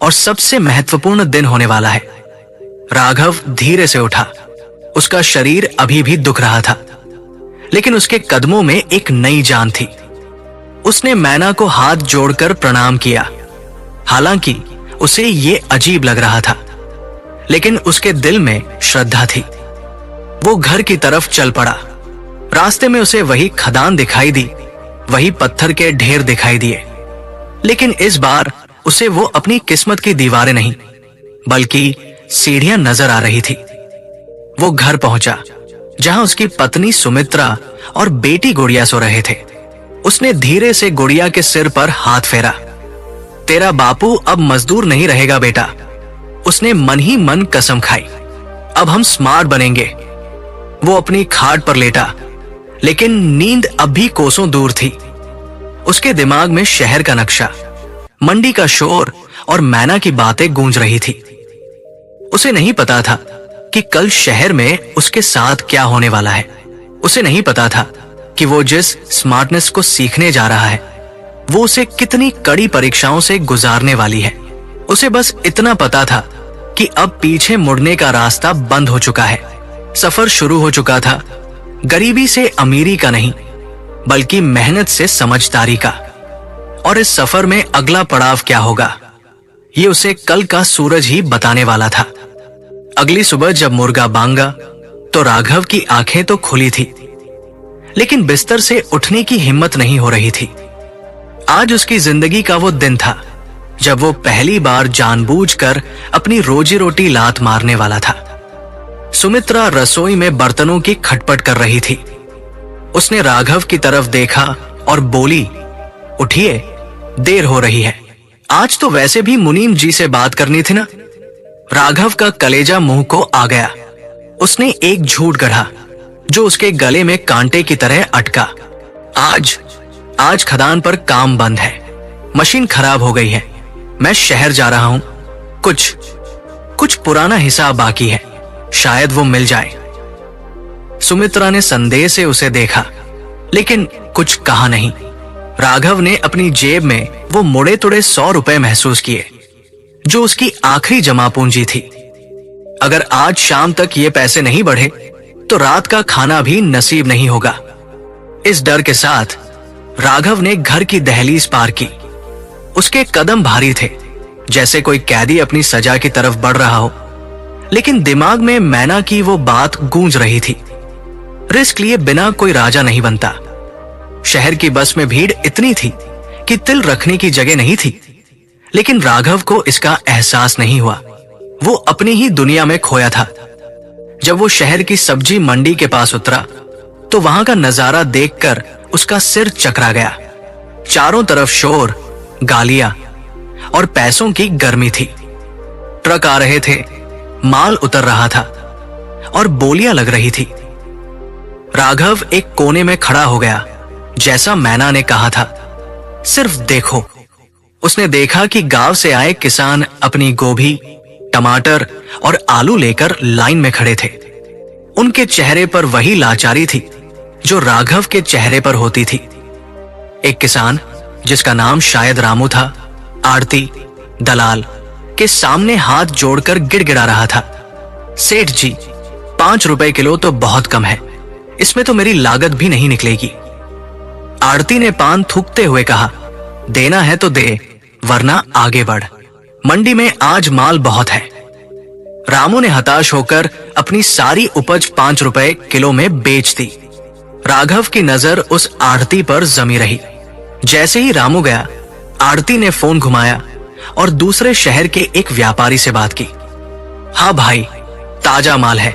और सबसे महत्वपूर्ण दिन होने वाला है। राघव धीरे से उठा। उसका शरीर अभी भी दुख रहा था, लेकिन उसके कदमों में एक नई जान थी। उसने मैना को हाथ जोड़कर प्रणाम किया। हालांकि उसे ये अजीब लग रहा था, लेकिन उसके दिल में श्रद्धा थी। वो घर की तरफ चल पड़ा। रास्ते में उसे वही खदान दिखाई दी, वही पत्थर के ढेर दिखाई दिए, लेकिन इस बार उसे वो अपनी किस्मत की दीवारें नहीं, बल्कि सीढ़ियां नजर आ रही थी। वो घर पहुंचा, जहां उसकी पत्नी सुमित्रा और बेटी गुड़िया सो रहे थे। उसने धीरे से गुड़िया के सिर पर हाथ फेरा। तेरा बापू अब मजदूर नहीं रहेगा बेटा, उसने मन ही मन कसम खाई। अब हम स्मार्ट बनेंगे। वो अपनी खाट पर लेटा, लेकिन नींद अब भी कोसों दूर थी। उसके दिमाग में शहर का नक्शा, मंडी का शोर और मैना की बातें गूंज रही थी। उसे नहीं पता था कि कल शहर में उसके साथ क्या होने वाला है। उसे नहीं पता था कि वो जिस स्मार्टनेस को सीखने जा रहा है, वो उसे कितनी कड़ी परीक्षाओं से गुजारने वाली है। उसे बस इतना पता था कि अब पीछे मुड़ने का रास्ता बंद हो चुका है। सफर शुरू हो चुका था, गरीबी से अमीरी का नहीं, बल्कि मेहनत से समझदारी का। और इस सफर में अगला पड़ाव क्या होगा, ये उसे कल का सूरज ही बताने वाला था। अगली सुबह जब मुर्गा बांगा तो राघव की आंखें तो खुली थी, लेकिन बिस्तर से उठने की हिम्मत नहीं हो रही थी। आज उसकी जिंदगी का वो दिन था जब वो पहली बार जानबूझकर अपनी रोजी रोटी लात मारने वाला था। सुमित्रा रसोई में बर्तनों की खटपट कर रही थी। उसने राघव की तरफ देखा और बोली, उठिए, देर हो रही है। आज तो वैसे भी मुनीम जी से बात करनी थी ना। राघव का कलेजा मुंह को आ गया। उसने एक झूठ गढ़ा जो उसके गले में कांटे की तरह अटका। आज खदान पर काम बंद है, मशीन खराब हो गई है। मैं शहर जा रहा हूं। कुछ पुराना हिसाब बाकी है, शायद वो मिल जाए। सुमित्रा ने संदेह से उसे देखा, लेकिन कुछ कहा नहीं। राघव ने अपनी जेब में वो मुड़े तुड़े 100 रुपए महसूस किए, जो उसकी आखिरी जमा पूंजी थी। अगर आज शाम तक ये पैसे नहीं बढ़े तो रात का खाना भी नसीब नहीं होगा। इस डर के साथ राघव ने घर की दहलीज पार की। उसके कदम भारी थे, जैसे कोई कैदी अपनी सजा की तरफ बढ़ रहा हो, लेकिन दिमाग में मैना की वो बात गूंज रही थी, रिस्क लिए बिना कोई राजा नहीं बनता। शहर की बस में भीड़ इतनी थी कि तिल रखने की जगह नहीं थी, लेकिन राघव को इसका एहसास नहीं हुआ। वो अपनी ही दुनिया में खोया था। जब वो शहर की सब्जी मंडी के पास उतरा तो वहां का नजारा देखकर उसका सिर चकरा गया। चारों तरफ शोर, गालियां और पैसों की गर्मी थी। ट्रक आ रहे थे, माल उतर रहा था और बोलियां लग रही थी। राघव एक कोने में खड़ा हो गया, जैसा मैना ने कहा था। सिर्फ देखो। उसने देखा कि गांव से आए किसान अपनी गोभी, टमाटर और आलू लेकर लाइन में खड़े थे। उनके चेहरे पर वही लाचारी थी जो राघव के चेहरे पर होती थी। एक किसान, जिसका नाम शायद रामू था, आड़ती, दलाल के सामने हाथ जोड़कर गिड़गिड़ा रहा था। सेठ जी, 5 रुपए किलो तो बहुत कम है, इसमें तो मेरी लागत भी नहीं निकलेगी। आड़ती ने पान थूकते हुए कहा, देना है तो दे, वरना आगे बढ़। मंडी में आज माल बहुत है। रामू ने हताश होकर अपनी सारी उपज 5 रुपए किलो में बेच दी। राघव की नजर उस आड़ती पर जमी रही। जैसे ही रामू गया, आड़ती ने फोन घुमाया और दूसरे शहर के एक व्यापारी से बात की। हाँ भाई, ताजा माल है,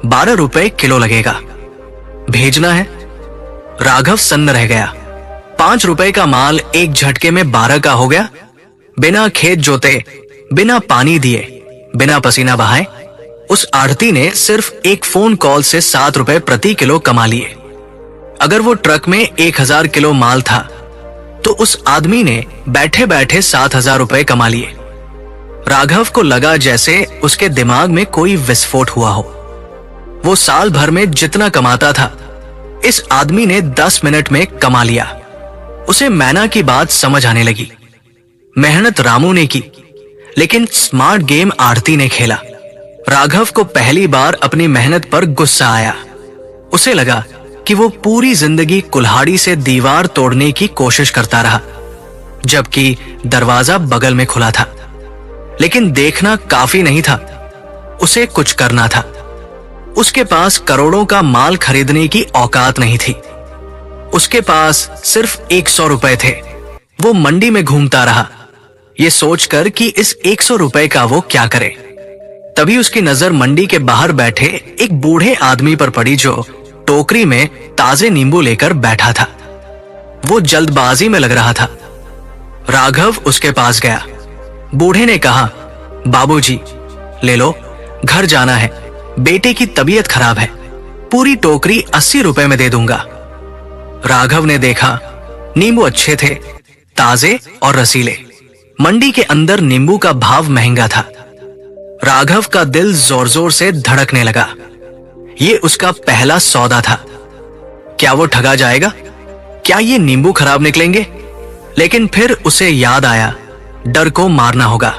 12 रुपए किलो लगेगा, भेजना है। राघव सन्न रह गया। 5 रुपए का माल एक झटके में 12 का हो गया। बिना खेत जोते, बिना पानी दिए, बिना पसीना बहाए उस आढ़ती ने सिर्फ एक फोन कॉल से 7 रुपए प्रति किलो कमा लिए। अगर वो ट्रक में 1000 किलो माल था तो उस आदमी ने बैठे बैठे 7000 रुपए कमा लिए। राघव को लगा जैसे उसके दिमाग में कोई विस्फोट हुआ हो। वो साल भर में जितना कमाता था, इस आदमी ने 10 मिनट में कमा लिया। उसे मैना की बात समझ आने लगी। मेहनत रामू ने की, लेकिन स्मार्ट गेम आढ़ती ने खेला। राघव को पहली बार अपनी मेहनत पर गुस्सा आया। उसे लगा कि वो पूरी जिंदगी कुल्हाड़ी से दीवार तोड़ने की कोशिश करता रहा, जबकि दरवाजा बगल में खुला था। लेकिन देखना काफी नहीं था, उसे कुछ करना था। उसके पास करोड़ों का माल खरीदने की औकात नहीं थी। उसके पास सिर्फ 100 रुपए थे। वो मंडी में घूमता रहा, ये सोचकर कि इस 100 रुपए का वो क्या करे। तभी उसकी नजर मंडी के बाहर बैठे एक बूढ़े आदमी पर पड़ी, जो टोकरी में ताजे नींबू लेकर बैठा था। वो जल्दबाजी में लग रहा था। राघव उसके पास गया। बूढ़े ने कहा, बाबूजी, ले लो, घर जाना है, बेटे की तबीयत खराब है, पूरी टोकरी 80 रुपए में दे दूंगा। राघव ने देखा, नींबू अच्छे थे, ताजे और रसीले। मंडी के अंदर नींबू का भाव महंगा था। राघव का दिल जोर जोर से धड़कने लगा। ये उसका पहला सौदा था। क्या वो ठगा जाएगा? क्या ये नींबू खराब निकलेंगे? लेकिन फिर उसे याद आया, डर को मारना होगा।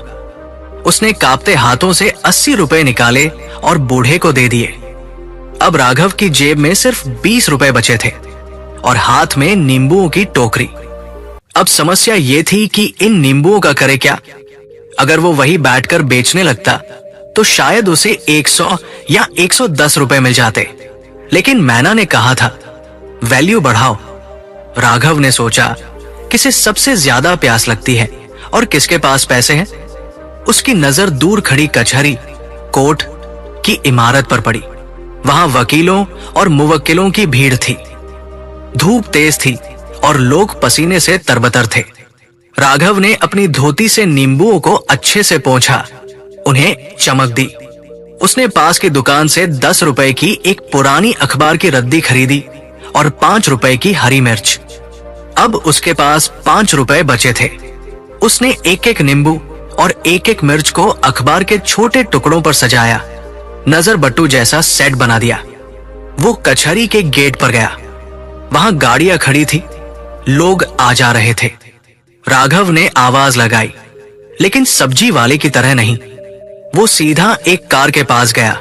उसने कांपते हाथों से 80 रुपए निकाले और बूढ़े को दे दिए। अब राघव की जेब में सिर्फ 20 रुपए बचे थे और हाथ में नींबुओं की टोकरी। अब समस्या ये थी कि इन नींबुओं का करे क्या? अगर वो वही बैठकर बेचने लगता तो शायद उसे 100 या 110 रुपए मिल जाते। लेकिन मैना ने कहा था, वैल्यू बढ़ाओ। राघव ने सोचा, किसे सबसे ज्यादा प्यास लगती है और किसके पास पैसे हैं? उसकी नजर दूर खड़ी कचहरी कोर्ट की इमारत पर पड़ी। वहां वकीलों और मुवक्किलों की भीड़ थी। धूप तेज थी और लोग पसीने से तरबतर थे। राघव ने अपनी धोती से नींबुओं को अच्छे से पोंछा, उन्हें चमक दी। उसने पास की दुकान से 10 रुपए की एक पुरानी अखबार की रद्दी खरीदी और 5 रुपए की हरी मिर्च। अब उसके पास 5 रुपए बचे थे। उसने एक एक नींबू और एक एक मिर्च को अखबार के छोटे टुकड़ों पर सजाया, नजर बट्टू जैसा सेट बना दिया। वो कचहरी के गेट पर गया। वहां गाड़ियां खड़ी थी, लोग आ जा रहे थे। राघव ने आवाज लगाई, लेकिन सब्जी वाले की तरह नहीं। वो सीधा एक कार के पास गया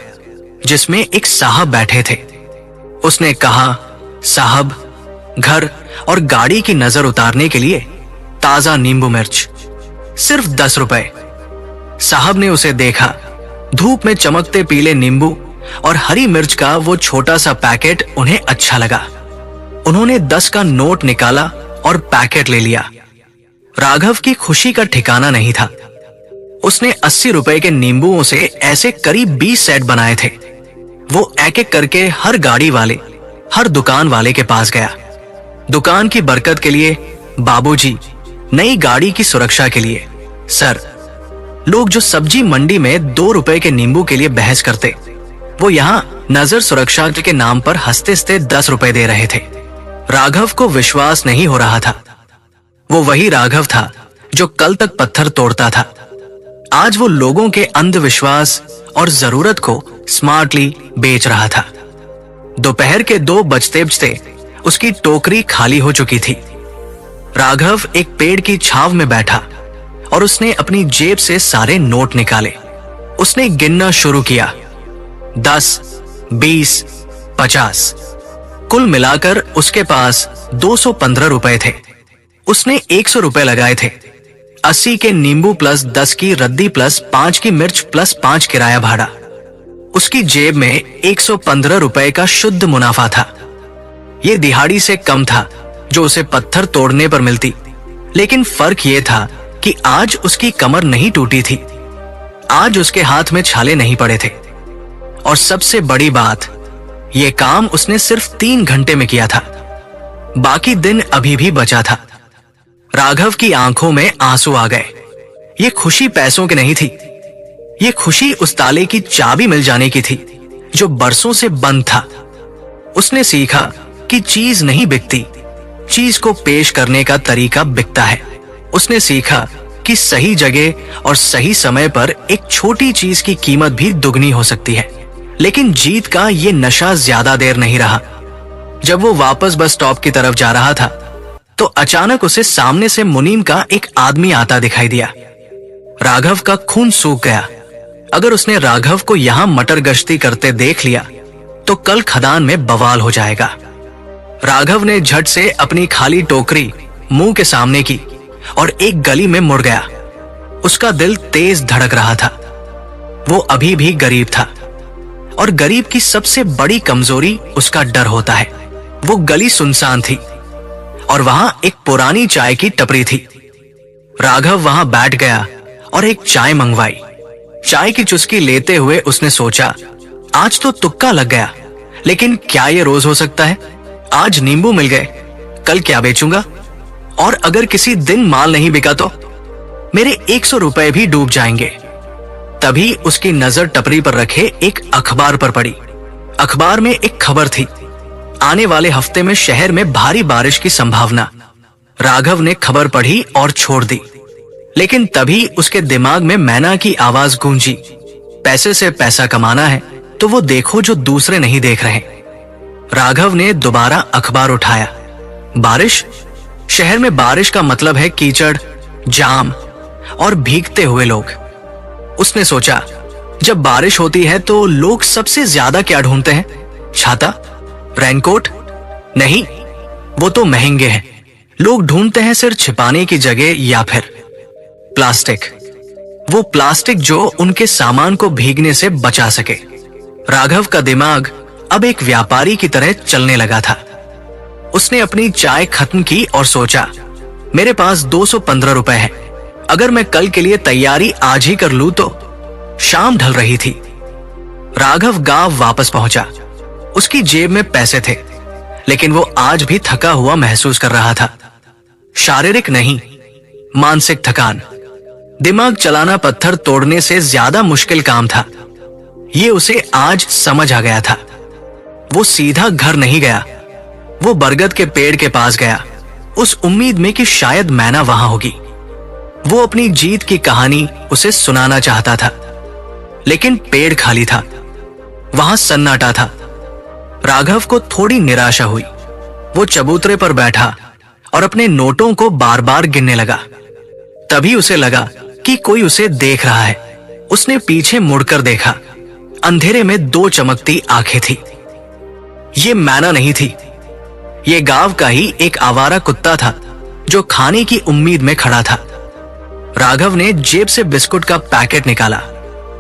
जिसमें एक साहब बैठे थे। उसने कहा, साहब, घर और गाड़ी की नजर उतारने के लिए ताजा नींबू मिर्च, सिर्फ 10 रुपए। साहब ने उसे देखा। धूप में चमकते पीले नींबू और हरी मिर्च का वो छोटा सा पैकेट उन्हें अच्छा लगा। उन्होंने 10 का नोट निकाला और पैकेट ले लिया। राघव की खुशी का ठिकाना नहीं था। उसने 80 रुपए के नींबुओं से ऐसे करीब 20 सेट बनाए थे। वो एक एक करके हर गाड़ी वाले, हर दुकान वाले के पास गया। दुकान की बरकत के लिए, बाबूजी, नई गाड़ी की सुरक्षा के लिए, सर। लोग जो सब्जी मंडी में 2 रुपए के नींबू के लिए बहस करते, वो यहां नजर सुरक्षा के नाम पर हंसते हंसते 10 रुपए दे रहे थे। राघव को विश्वास नहीं हो रहा था। वो वही राघव था जो कल तक पत्थर तोड़ता था। आज वो लोगों के अंधविश्वास और जरूरत को स्मार्टली बेच रहा था। दोपहर के 2 बजते बजते उसकी टोकरी खाली हो चुकी थी। राघव एक पेड़ की छांव में बैठा और उसने अपनी जेब से सारे नोट निकाले। उसने गिनना शुरू किया, 10, 20, 50। कुल मिलाकर उसके पास 215 रुपए थे। उसने 100 रुपए लगाए थे। 80 के नींबू प्लस 10 की रद्दी प्लस 5 की मिर्च प्लस 5 किराया भाड़ा। उसकी जेब में 115 रुपए का शुद्ध मुनाफा था। ये दिहाड़ी से कम था जो उसे पत्थर तोड़ने पर मिलती। लेकिन फर्क ये था कि आज उसकी कमर नहीं टूटी थी। आज उसके हाथ में छाले नहीं पड़े थे। और सबसे बड़ी बात, ये काम उसने सिर्फ 3 घंटे में किया था। बाकी दिन अभी भी बचा था। राघव की आंखों में आंसू आ गए। ये खुशी पैसों की नहीं थी। ये खुशी उस ताले की चाबी मिल जाने की थी जो बरसों से बंद था। उसने सीखा कि चीज नहीं बिकती, चीज को पेश करने का तरीका बिकता है। उसने सीखा कि सही जगह और सही समय पर एक छोटी चीज की कीमत भी दुगनी हो सकती है। लेकिन जीत का ये नशा ज्यादा देर नहीं रहा। जब वो वापस बस स्टॉप की तरफ जा रहा था तो अचानक उसे सामने से मुनीम का एक आदमी आता दिखाई दिया। राघव का खून सूख गया। अगर उसने राघव को यहां मटर गश्ती करते देख लिया तो कल खदान में बवाल हो जाएगा। राघव ने झट से अपनी खाली टोकरी मुंह के सामने की और एक गली में मुड़ गया। उसका दिल तेज धड़क रहा था। वो अभी भी गरीब था और गरीब की सबसे बड़ी कमजोरी उसका डर होता है। वो गली सुनसान थी और वहां एक पुरानी चाय की टपरी थी। राघव वहां बैठ गया और एक चाय मंगवाई। चाय की चुस्की लेते हुए उसने सोचा, आज तो तुक्का लग गया, लेकिन क्या ये रोज हो सकता है? आज नींबू मिल गए, कल क्या बेचूंगा? और अगर किसी दिन माल नहीं बिका तो मेरे 100 रुपए भी डूब जाएंगे। तभी उसकी नजर टपरी पर रखे एक अखबार पर पड़ी। अखबार में एक खबर थी, आने वाले हफ्ते में शहर में भारी बारिश की संभावना। राघव ने खबर पढ़ी और छोड़ दी, लेकिन तभी उसके दिमाग में मैना की आवाज गूंजी, पैसे से पैसा कमाना है तो वो देखो जो दूसरे नहीं देख रहे। राघव ने दोबारा अखबार उठाया। बारिश? शहर में बारिश का मतलब है कीचड़, जाम और भीगते हुए लोग। उसने सोचा, जब बारिश होती है तो लोग सबसे ज्यादा क्या ढूंढते हैं? छाता? रेनकोट? नहीं, वो तो महंगे हैं। लोग ढूंढते हैं सिर छिपाने की जगह या फिर प्लास्टिक। वो प्लास्टिक जो उनके सामान को भीगने से बचा सके। राघव का दिमाग अब एक व्यापारी की तरह चलने लगा था। उसने अपनी चाय खत्म की और सोचा, मेरे पास 215 रुपए है। अगर मैं कल के लिए तैयारी आज ही कर लूं तो। शाम ढल रही थी। राघव गांव वापस पहुंचा। उसकी जेब में पैसे थे, लेकिन वो आज भी थका हुआ महसूस कर रहा था। शारीरिक नहीं, मानसिक थकान। दिमाग चलाना पत्थर तोड़ने से ज्यादा मुश्किल काम था। ये उसे आज समझ आ गया था। वो सीधा घर नहीं गया, वो बरगद के पेड़ के पास गया, उस उम्मीद में कि शायद मैना वहां होगी। वो अपनी जीत की कहानी उसे सुनाना चाहता था, लेकिन पेड़ खाली था, वहां सन्नाटा था। राघव को थोड़ी निराशा हुई। वो चबूतरे पर बैठा और अपने नोटों को बार बार गिनने लगा। तभी उसे लगा कि कोई उसे देख रहा है। उसने पीछे मुड़कर देखा। अंधेरे में 2 चमकती आंखें थी। ये मैना नहीं थी, ये गांव का ही एक आवारा कुत्ता था जो खाने की उम्मीद में खड़ा था। राघव ने जेब से बिस्कुट का पैकेट निकाला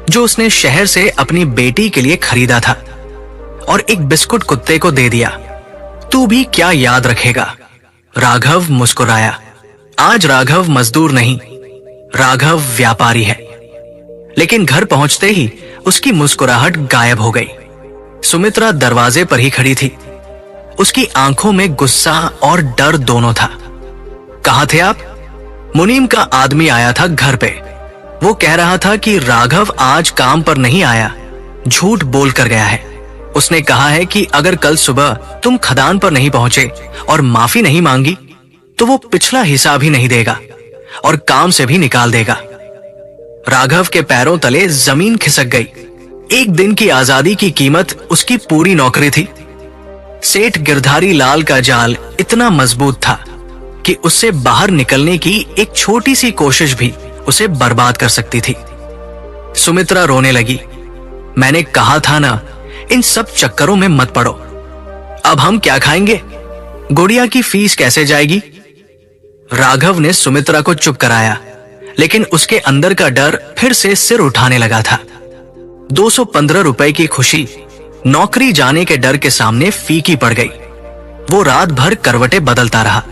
जो उसने शहर से अपनी बेटी के लिए खरीदा था और एक बिस्कुट कुत्ते को दे दिया। तू भी क्या याद रखेगा? राघव मुस्कुराया। आज राघव मजदूर नहीं, राघव व्यापारी है। लेकिन घर पहुंचते ही उसकी मुस्कुराहट गायब हो गई। सुमित्रा दरवाजे पर ही खड़ी थी। उसकी आंखों में गुस्सा और डर दोनों था। कहाँ थे आप? मुनीम का आदमी आया था घर पे। वो कह रहा था कि राघव आज काम पर नहीं आया, झूठ बोल कर गया है। उसने कहा है कि अगर कल सुबह तुम खदान पर नहीं पहुंचे और माफी नहीं मांगी तो वो पिछला हिसाब ही नहीं देगा और काम से भी निकाल देगा। राघव के पैरों तले जमीन खिसक गई। एक दिन की आजादी की कीमत उसकी पूरी नौकरी थी। सेठ गिरधारी लाल का जाल इतना मजबूत था कि उससे बाहर निकलने की एक छोटी सी कोशिश भी उसे बर्बाद कर सकती थी। सुमित्रा रोने लगी। मैंने कहा था ना, इन सब चक्करों में मत पड़ो। अब हम क्या खाएंगे? गुड़िया की फीस कैसे जाएगी? राघव ने सुमित्रा को चुप कराया, लेकिन उसके अंदर का डर फिर से सिर उठाने लगा था। 215 रुपए की खुशी नौकरी जाने के डर के सामने फीकी पड़ गई। वो रात भर करवटें बदलता रहा।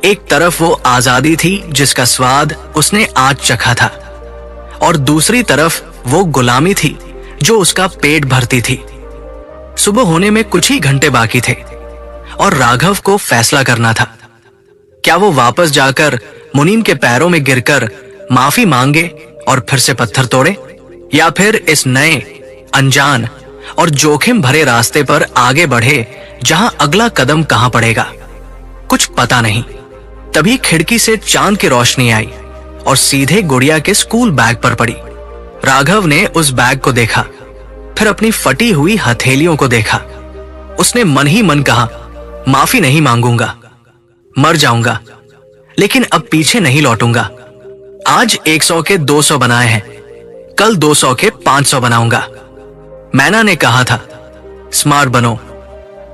एक तरफ वो आजादी थी जिसका स्वाद उसने आज चखा था, और दूसरी तरफ वो गुलामी थी जो उसका पेट भरती थी। सुबह होने में कुछ ही घंटे बाकी थे और राघव को फैसला करना था। क्या वो वापस जाकर मुनीम के पैरों में गिरकर माफी मांगे और फिर से पत्थर तोड़े, या फिर इस नए, अनजान और जोखिम भरे रास्ते पर आगे बढ़े जहां अगला कदम कहां पड़ेगा? कुछ पता नहीं। तभी खिड़की से चांद की रोशनी आई और सीधे गुड़िया के स्कूल बैग पर पड़ी। राघव ने उस बैग को देखा, फिर अपनी फटी हुई हथेलियों को देखा। उसने मन ही मन कहा, माफी नहीं मांगूंगा, मर जाऊंगा, लेकिन अब पीछे नहीं लौटूंगा। आज 100 के 200 बनाए हैं, कल 200 के 500 बनाऊंगा। मैना ने कहा था, स्मार्ट बनो।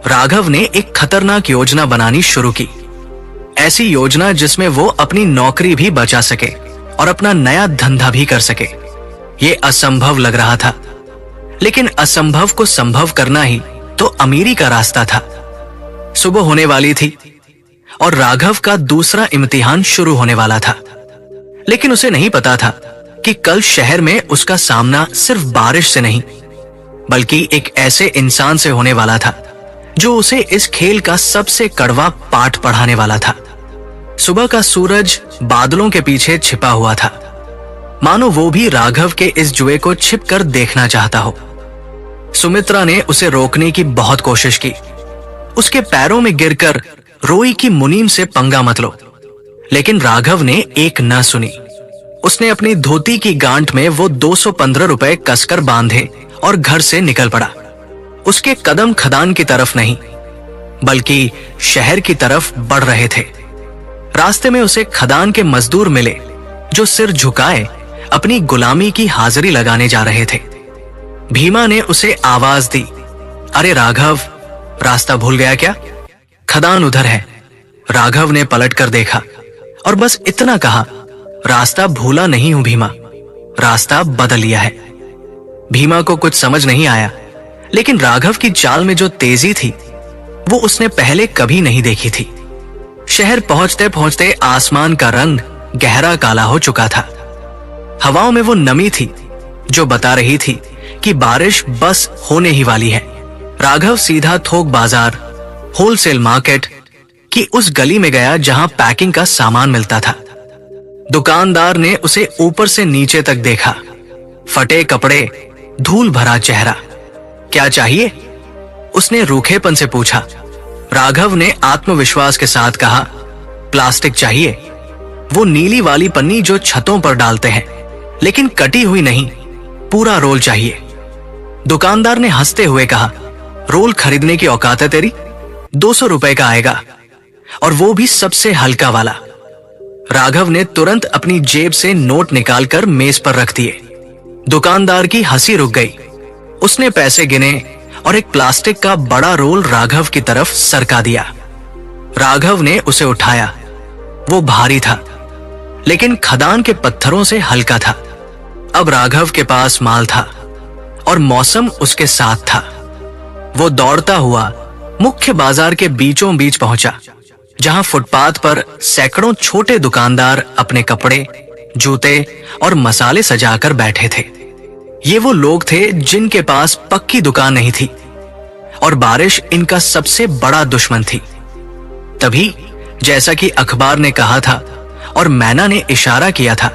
राघव ने एक खतरनाक योजना बनानी शुरू की। ऐसी योजना जिसमें वो अपनी नौकरी भी बचा सके और अपना नया धंधा भी कर सके। ये असंभव लग रहा था, लेकिन असंभव को संभव करना ही तो अमीरी का रास्ता था। सुबह होने वाली थी और राघव का दूसरा इम्तिहान शुरू होने वाला था, लेकिन उसे नहीं पता था कि कल शहर में उसका सामना सिर्फ बारिश से नहीं, बल्कि एक ऐसे इंसान से होने वाला था जो उसे इस खेल का सबसे कड़वा पाठ पढ़ाने वाला था। सुबह का सूरज बादलों के पीछे छिपा हुआ था, मानो वो भी राघव के इस जुए को छिपकर देखना चाहता हो। सुमित्रा ने उसे रोकने की बहुत कोशिश की। उसके पैरों में गिरकर रोई कि मुनीम से पंगा मत लो, लेकिन राघव ने एक न सुनी। उसने अपनी धोती की गांठ में वो 215 रुपए कसकर बांधे और घर से निकल पड़ा। उसके कदम खदान की तरफ नहीं, बल्कि शहर की तरफ बढ़ रहे थे। रास्ते में उसे खदान के मजदूर मिले जो सिर झुकाए अपनी गुलामी की हाजिरी लगाने जा रहे थे। भीमा ने उसे आवाज दी, अरे राघव, रास्ता भूल गया क्या? खदान उधर है। राघव ने पलटकर देखा और बस इतना कहा, रास्ता भूला नहीं हूं भीमा, रास्ता बदल लिया है। भीमा को कुछ समझ नहीं आया, लेकिन राघव की चाल में जो तेजी थी वो उसने पहले कभी नहीं देखी थी। शहर पहुंचते पहुंचते आसमान का रंग गहरा काला हो चुका था। हवाओं में वो नमी थी जो बता रही थी कि बारिश बस होने ही वाली है। राघव सीधा थोक बाजार, होलसेल मार्केट की उस गली में गया जहां पैकिंग का सामान मिलता था। दुकानदार ने उसे ऊपर से नीचे तक देखा। फटे कपड़े, धूल भरा चेहरा। क्या चाहिए? उसने रूखेपन से पूछा। राघव ने आत्मविश्वास के साथ कहा, प्लास्टिक चाहिए, वो नीली वाली पन्नी जो छतों पर डालते हैं, लेकिन कटी हुई नहीं, पूरा रोल चाहिए। दुकानदार ने हंसते हुए कहा, रोल खरीदने की औकात है तेरी? 200 रुपए का आएगा, और वो भी सबसे हल्का वाला। राघव ने तुरंत अपनी जेब से नोट निकालकर मेज पर रख दिए। दुकानदार की हंसी रुक गई। उसने पैसे गिने और एक प्लास्टिक का बड़ा रोल राघव की तरफ सरका दिया। राघव ने उसे उठाया। वो भारी था, लेकिन खदान के पत्थरों से हल्का था। अब राघव के पास माल था और मौसम उसके साथ था। वो दौड़ता हुआ मुख्य बाजार के बीचों बीच पहुंचा, जहां फुटपाथ पर सैकड़ों छोटे दुकानदार अपने कपड़े, जूते और मसाले सजाकर बैठे थे। ये वो लोग थे जिनके पास पक्की दुकान नहीं थी और बारिश इनका सबसे बड़ा दुश्मन थी। तभी, जैसा कि अखबार ने कहा था और मैना ने इशारा किया था,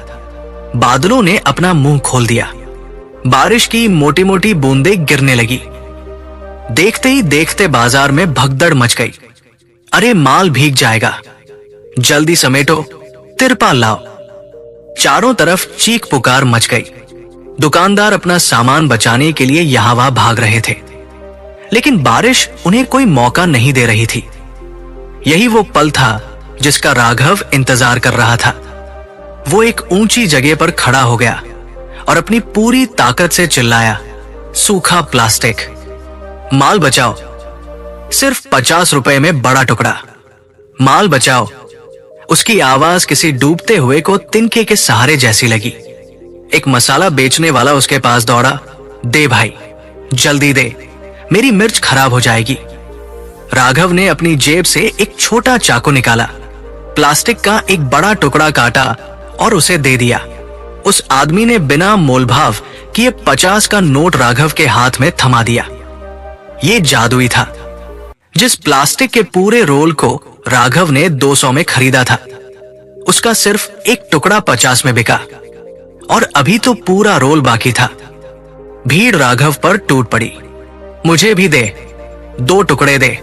बादलों ने अपना मुंह खोल दिया। बारिश की मोटी मोटी बूंदें गिरने लगी। देखते ही देखते बाजार में भगदड़ मच गई। अरे माल भीग जाएगा, जल्दी समेटो, तिरपाल लाओ। चारों तरफ चीख पुकार मच गई। दुकानदार अपना सामान बचाने के लिए यहां वहां भाग रहे थे, लेकिन बारिश उन्हें कोई मौका नहीं दे रही थी। यही वो पल था जिसका राघव इंतजार कर रहा था। वो एक ऊंची जगह पर खड़ा हो गया और अपनी पूरी ताकत से चिल्लाया, सूखा प्लास्टिक, माल बचाओ, सिर्फ 50 रुपए में बड़ा टुकड़ा, माल बचाओ। उसकी आवाज किसी डूबते हुए को तिनके के सहारे जैसी लगी। एक मसाला बेचने वाला उसके पास दौड़ा, दे भाई, जल्दी दे, मेरी मिर्च खराब हो जाएगी। राघव ने अपनी जेब से एक छोटा चाकू निकाला, प्लास्टिक का एक बड़ा टुकड़ा काटा और उसे दे दिया। उस आदमी ने बिना मोलभाव किए 50 का नोट राघव के हाथ में थमा दिया। ये जादुई था। जिस प्लास्टिक के पूरे रोल को राघव ने 200 में खरीदा था, उसका सिर्फ एक टुकड़ा 50 में बिका, और अभी तो पूरा रोल बाकी था। भीड़ राघव पर टूट पड़ी। मुझे भी दे, 2 टुकड़े दे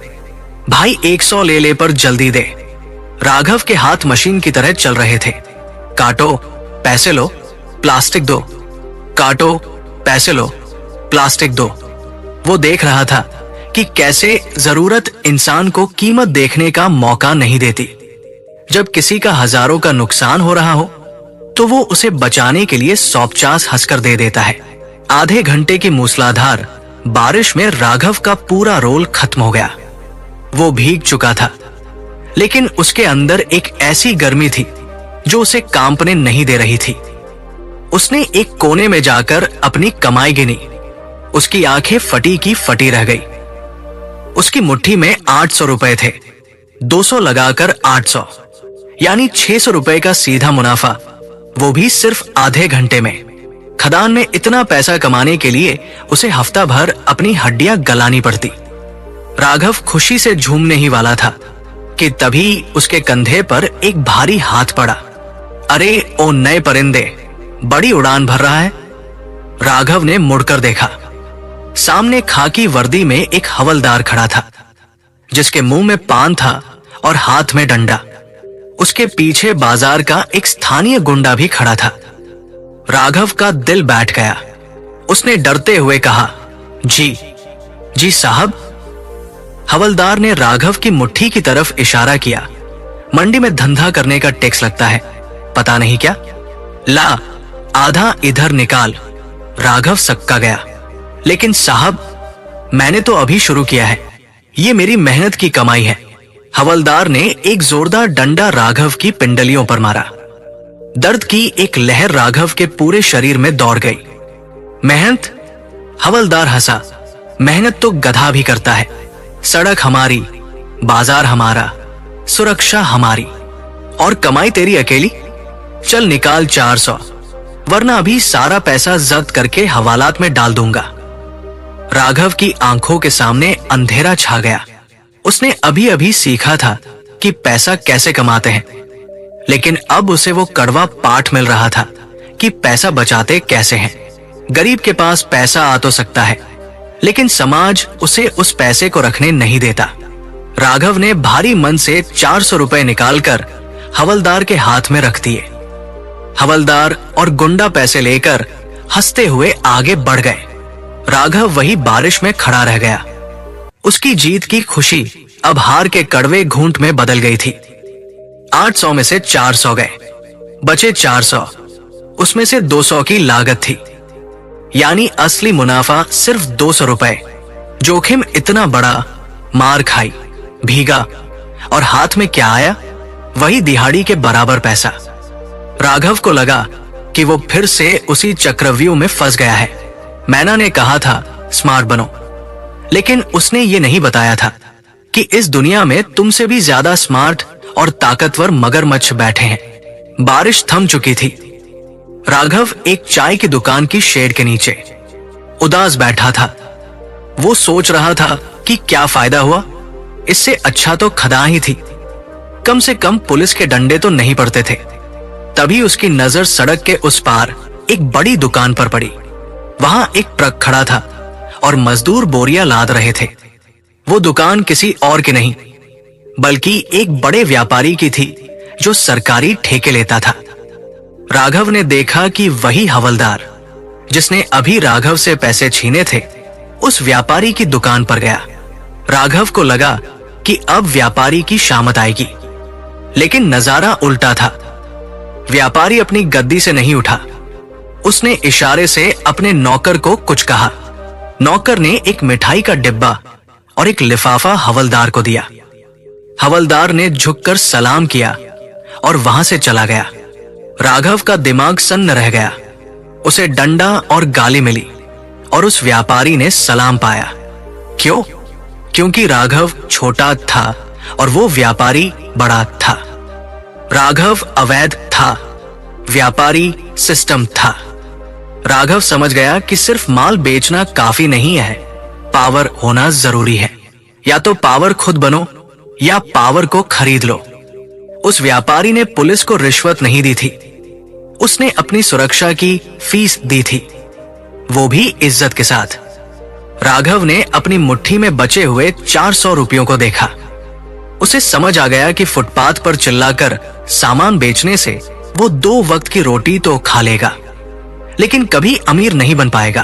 भाई, 100 ले ले पर जल्दी दे। राघव के हाथ मशीन की तरह चल रहे थे। काटो, पैसे लो, प्लास्टिक दो, काटो, पैसे लो, प्लास्टिक दो। वो देख रहा था कि कैसे जरूरत इंसान को कीमत देखने का मौका नहीं देती। जब किसी का हजारों का नुकसान हो रहा हो, तो वो उसे बचाने के लिए 150 हंसकर दे देता है। आधे घंटे की मूसलाधार बारिश में राघव का पूरा रोल खत्म हो गया। वो भीग चुका था, लेकिन उसके अंदर एक ऐसी गर्मी थी जो उसे कांपने नहीं दे रही थी। उसने एक कोने में जाकर अपनी कमाई गिनी। उसकी आंखें फटी की फटी रह गई। उसकी मुट्ठी में 800 रुपए थे। 200 लगाकर 800, यानी 600 रुपए का सीधा मुनाफा, वो भी सिर्फ आधे घंटे में। खदान में इतना पैसा कमाने के लिए उसे हफ्ता भर अपनी हड्डियां गलानी पड़ती। राघव खुशी से झूमने ही वाला था कि तभी उसके कंधे पर एक भारी हाथ पड़ा। अरे ओ नए परिंदे, बड़ी उड़ान भर रहा है। राघव ने मुड़कर देखा। सामने खाकी वर्दी में एक हवलदार खड़ा था, जिसके मुंह में पान था और हाथ में डंडा। उसके पीछे बाजार का एक स्थानीय गुंडा भी खड़ा था। राघव का दिल बैठ गया। उसने डरते हुए कहा, जी साहब। हवलदार ने राघव की मुट्ठी की तरफ इशारा किया। मंडी में धंधा करने का टैक्स लगता है, पता नहीं क्या। ला, आधा इधर निकाल। राघव सक्का गया। लेकिन साहब, मैंने तो अभी शुरू किया है, ये मेरी मेहनत की कमाई है। हवलदार ने एक जोरदार डंडा राघव की पिंडलियों पर मारा। दर्द की एक लहर राघव के पूरे शरीर में दौड़ गई। मेहनत? हवलदार हंसा। मेहनत तो गधा भी करता है। सड़क हमारी, बाजार हमारा, सुरक्षा हमारी, और कमाई तेरी अकेली। चल निकाल 400, वरना अभी सारा पैसा जब्त करके हवालात में डाल दूंगा। राघव की आंखों के सामने अंधेरा छा गया। उसने अभी अभी सीखा था कि पैसा कैसे कमाते हैं, लेकिन अब उसे वो कड़वा पाठ मिल रहा था कि पैसा बचाते कैसे हैं। गरीब के पास पैसा आ तो सकता है, लेकिन समाज उसे उस पैसे को रखने नहीं देता। राघव ने भारी मन से 400 रुपए निकालकर हवलदार के हाथ में रख दिए। हवलदार और गुंडा पैसे लेकर हंसते हुए आगे बढ़ गए। राघव वही बारिश में खड़ा रह गया। उसकी जीत की खुशी अब हार के कड़वे घूंट में बदल गई थी। 800 में से 400 गए, बचे 400। उसमें से 200 की लागत थी, यानी असली मुनाफा सिर्फ 200 रुपए। जोखिम इतना बड़ा, मार खाई, भीगा, और हाथ में क्या आया? वही दिहाड़ी के बराबर पैसा। राघव को लगा कि वो फिर से उसी चक्रव्यूह में फंस गया है। मैना ने कहा था स्मार्ट बनो, लेकिन उसने ये नहीं बताया था कि इस दुनिया में तुमसे भी ज्यादा स्मार्ट और ताकतवर मगरमच्छ बैठे हैं। बारिश थम चुकी थी। राघव एक चाय की दुकान की शेड के नीचे उदास बैठा था। वो सोच रहा था कि क्या फायदा हुआ, इससे अच्छा तो खदान ही थी। कम से कम पुलिस के डंडे तो नहीं पड़ते थे। तभी उसकी नजर सड़क के उस पार एक बड़ी दुकान पर पड़ी। वहां एक ट्रक खड़ा था और मजदूर बोरियां लाद रहे थे। वो दुकान किसी और की नहीं, बल्कि एक बड़े व्यापारी की थी जो सरकारी ठेके लेता था। राघव ने देखा कि वही हवलदार जिसने अभी राघव से पैसे छीने थे, उस व्यापारी की दुकान पर गया। राघव को लगा कि अब व्यापारी की शामत आएगी, लेकिन नजारा उल्टा था। व्यापारी अपनी गद्दी से नहीं उठा। उसने इशारे से अपने नौकर को कुछ कहा। नौकर ने एक मिठाई का डिब्बा और एक लिफाफा हवलदार को दिया। हवलदार ने झुककर सलाम किया और वहां से चला गया। राघव का दिमाग सन्न रह गया। उसे डंडा और गाली मिली और उस व्यापारी ने सलाम पाया। क्यों? क्योंकि राघव छोटा था और वो व्यापारी बड़ा था। राघव अवैध था, व्यापारी सिस्टम था। राघव समझ गया कि सिर्फ माल बेचना काफी नहीं है, पावर होना जरूरी है। या तो पावर खुद बनो या पावर को खरीद लो। उस व्यापारी ने पुलिस को रिश्वत नहीं दी थी, उसने अपनी सुरक्षा की फीस दी थी, वो भी इज्जत के साथ। राघव ने अपनी मुट्ठी में बचे हुए 400 रुपयों को देखा। उसे समझ आ गया कि फुटपाथ पर चिल्लाकर सामान बेचने से वो 2 वक्त की रोटी तो खा लेगा, लेकिन कभी अमीर नहीं बन पाएगा।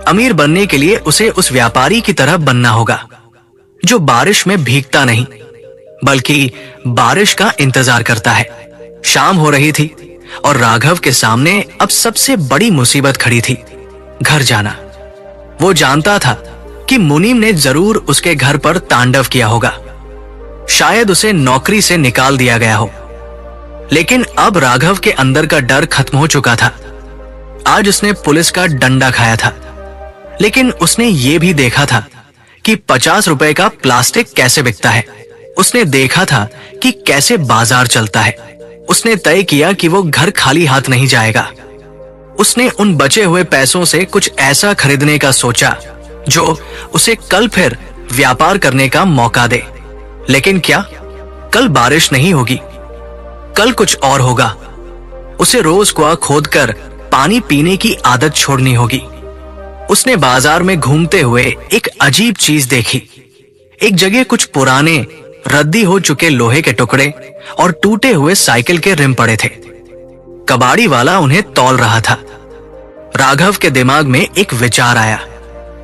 अमीर बनने के लिए उसे उस व्यापारी की तरह बनना होगा जो बारिश में भीगता नहीं, बल्कि बारिश का इंतजार करता है। शाम हो रही थी और राघव के सामने अब सबसे बड़ी मुसीबत खड़ी थी, घर जाना। वो जानता था कि मुनीम ने जरूर उसके घर पर तांडव किया होगा, शायद उसे नौकरी से निकाल दिया गया हो। लेकिन अब राघव के अंदर का डर खत्म हो चुका था। आज उसने पुलिस का डंडा खाया था, लेकिन उसने ये भी देखा था कि 50 रुपए का प्लास्टिक कैसे बिकता है। उसने देखा था कि कैसे बाजार चलता है। उसने तय किया कि वो घर खाली हाथ नहीं जाएगा। उसने उन बचे हुए पैसों से कुछ ऐसा खरीदने का सोचा जो उसे कल फिर व्यापार करने का मौका दे। लेकिन क्या कल बारिश नहीं होगी? कल कुछ और होगा। उसे रोज कुआं खोदकर पानी पीने की आदत छोड़नी होगी। उसने बाजार में घूमते हुए एक अजीब चीज देखी। एक जगह कुछ पुराने रद्दी हो चुके लोहे के टुकड़े और टूटे हुए साइकिल के रिम पड़े थे। कबाड़ी वाला उन्हें तौल रहा था। राघव के दिमाग में एक विचार आया।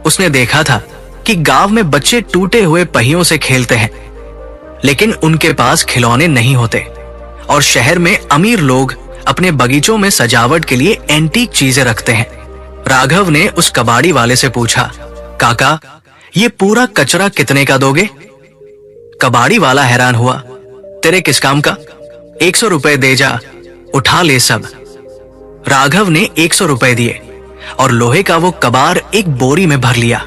उसने देखा था कि गांव में बच्चे टूटे हुए पहियों से खेलते हैं, लेकिन उनके पास खिलौने नहीं होते। और शहर में अमीर लोग अपने बगीचों में सजावट के लिए एंटीक चीजें रखते हैं। राघव ने उस कबाड़ी वाले से पूछा, काका, ये पूरा कचरा कितने का दोगे? कबाड़ी वाला हैरान हुआ, तेरे किस काम का? 100 रुपए दे जा, उठा ले सब। राघव ने 100 रुपए दिए और लोहे का वो कबाड़ एक बोरी में भर लिया।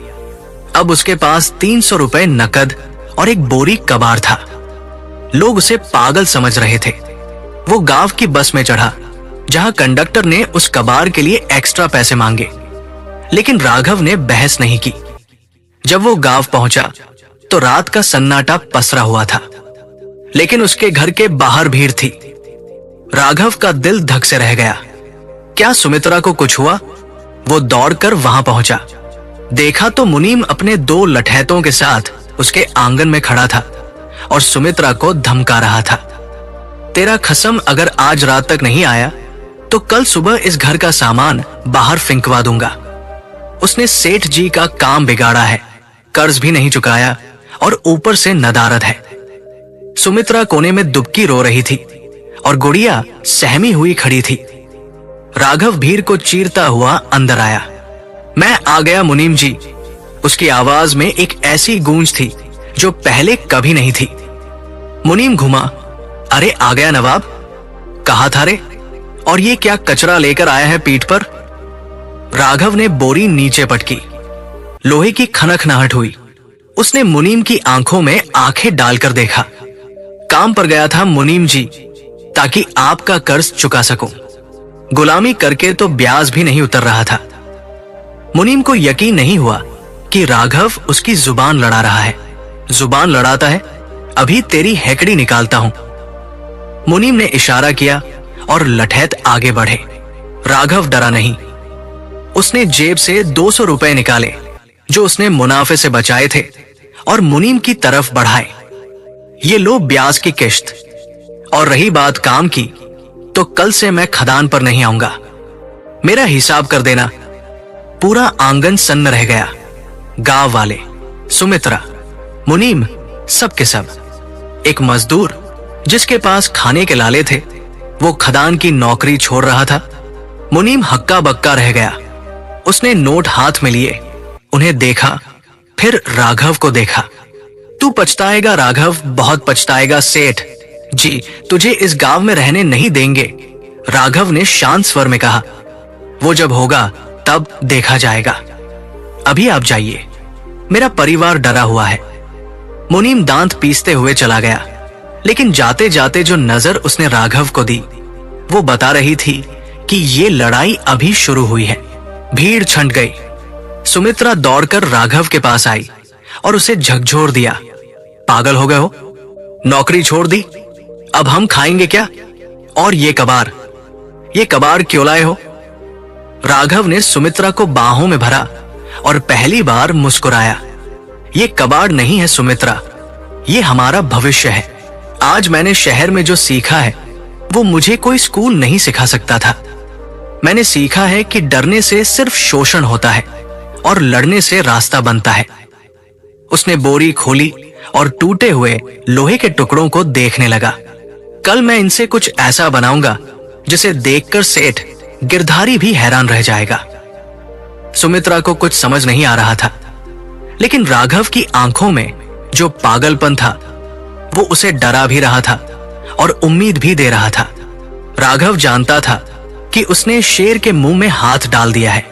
अब उसके पास 300 रुपए नकद और एक बोरी कबाड़ था। लोग उसे पागल समझ रहे थे। वो गांव की बस में चढ़ा, जहां कंडक्टर ने उस कबाड़ के लिए एक्स्ट्रा पैसे मांगे, लेकिन राघव ने बहस नहीं की। जब वो गांव पहुंचा तो रात का सन्नाटा पसरा हुआ था, लेकिन उसके घर के बाहर भीड़ थी। राघव का दिल धक से रह गया। क्या सुमित्रा को कुछ हुआ? वो दौड़कर वहां पहुंचा। देखा तो मुनीम अपने 2 लठैतों के साथ उसके आंगन में खड़ा था और सुमित्रा को धमका रहा था। तेरा खसम अगर आज रात तक नहीं आया तो कल सुबह इस घर का सामान बाहर फेंकवा दूंगा। उसने सेठ जी का काम बिगाड़ा है, कर्ज भी नहीं चुकाया और ऊपर से नदारद है। सुमित्रा कोने में दुबकी रो रही थी और गुड़िया सहमी हुई खड़ी थी। राघव भीड़ को चीरता हुआ अंदर आया। मैं आ गया मुनीम जी। उसकी आवाज में एक ऐसी गूंज थी जो पहले कभी नहीं थी। मुनीम घुमा। अरे आ गया नवाब, कहा था रे? और ये क्या कचरा लेकर आया है पीठ पर? राघव ने बोरी नीचे पटकी। लोहे की खनखनाहट हुई। उसने मुनीम की आंखों में आंखें डालकर देखा। काम पर गया था मुनीम जी, ताकि आपका कर्ज चुका सकूं। गुलामी करके तो ब्याज भी नहीं उतर रहा था। मुनीम को यकीन नहीं हुआ कि राघव उसकी जुबान लड़ा रहा है। जुबान लड़ाता है? अभी तेरी हैकड़ी निकालता हूं। मुनीम ने इशारा किया और लठैत आगे बढ़े। राघव डरा नहीं। उसने जेब से 200 रुपए निकाले जो उसने मुनाफे से बचाए थे और मुनीम की तरफ बढ़ाए। ये लो ब्याज की किश्त। और रही बात काम की, तो कल से मैं खदान पर नहीं आऊंगा। मेरा हिसाब कर देना। पूरा आंगन सन्न रह गया। गांव वाले, सुमित्रा, मुनीम, सब के सब। एक मजदूर जिसके पास खाने के लाले थे, वो खदान की नौकरी छोड़ रहा था। मुनीम हक्का बक्का रह गया। उसने नोट हाथ में लिए, उन्हें देखा, फिर राघव को देखा। तू पछताएगा राघव, बहुत पछताएगा सेठ जी, तुझे इस गांव में रहने नहीं देंगे, राघव ने शांत स्वर में कहा। वो जब होगा तब देखा जाएगा। अभी आप जाइए, मेरा परिवार डरा हुआ है। मुनीम दांत पीसते हुए चला गया, लेकिन जाते जाते जो नजर उसने राघव को दी, वो बता रही थी कि ये लड़ाई अभी शुरू हुई है। भीड़ छंट गई। सुमित्रा दौड़कर राघव के पास आई और उसे झकझोर दिया। पागल हो गए हो? नौकरी छोड़ दी? अब हम खाएंगे क्या? और ये कबाड़ क्यों लाए हो? राघव ने सुमित्रा को बाहों में भरा और पहली बार मुस्कुराया। ये कबाड़ नहीं है सुमित्रा, ये हमारा भविष्य है। आज मैंने शहर में जो सीखा है वो मुझे कोई स्कूल नहीं सिखा सकता था। मैंने सीखा है कि डरने से सिर्फ शोषण होता है और लड़ने से रास्ता बनता है। उसने बोरी खोली और टूटे हुए लोहे के टुकड़ों को देखने लगा। कल मैं इनसे कुछ ऐसा बनाऊंगा जिसे देखकर सेठ गिरधारी भी हैरान रह जाएगा। सुमित्रा को कुछ समझ नहीं आ रहा था, लेकिन राघव की आंखों में जो पागलपन था वो उसे डरा भी रहा था और उम्मीद भी दे रहा था। राघव जानता था कि उसने शेर के मुंह में हाथ डाल दिया है।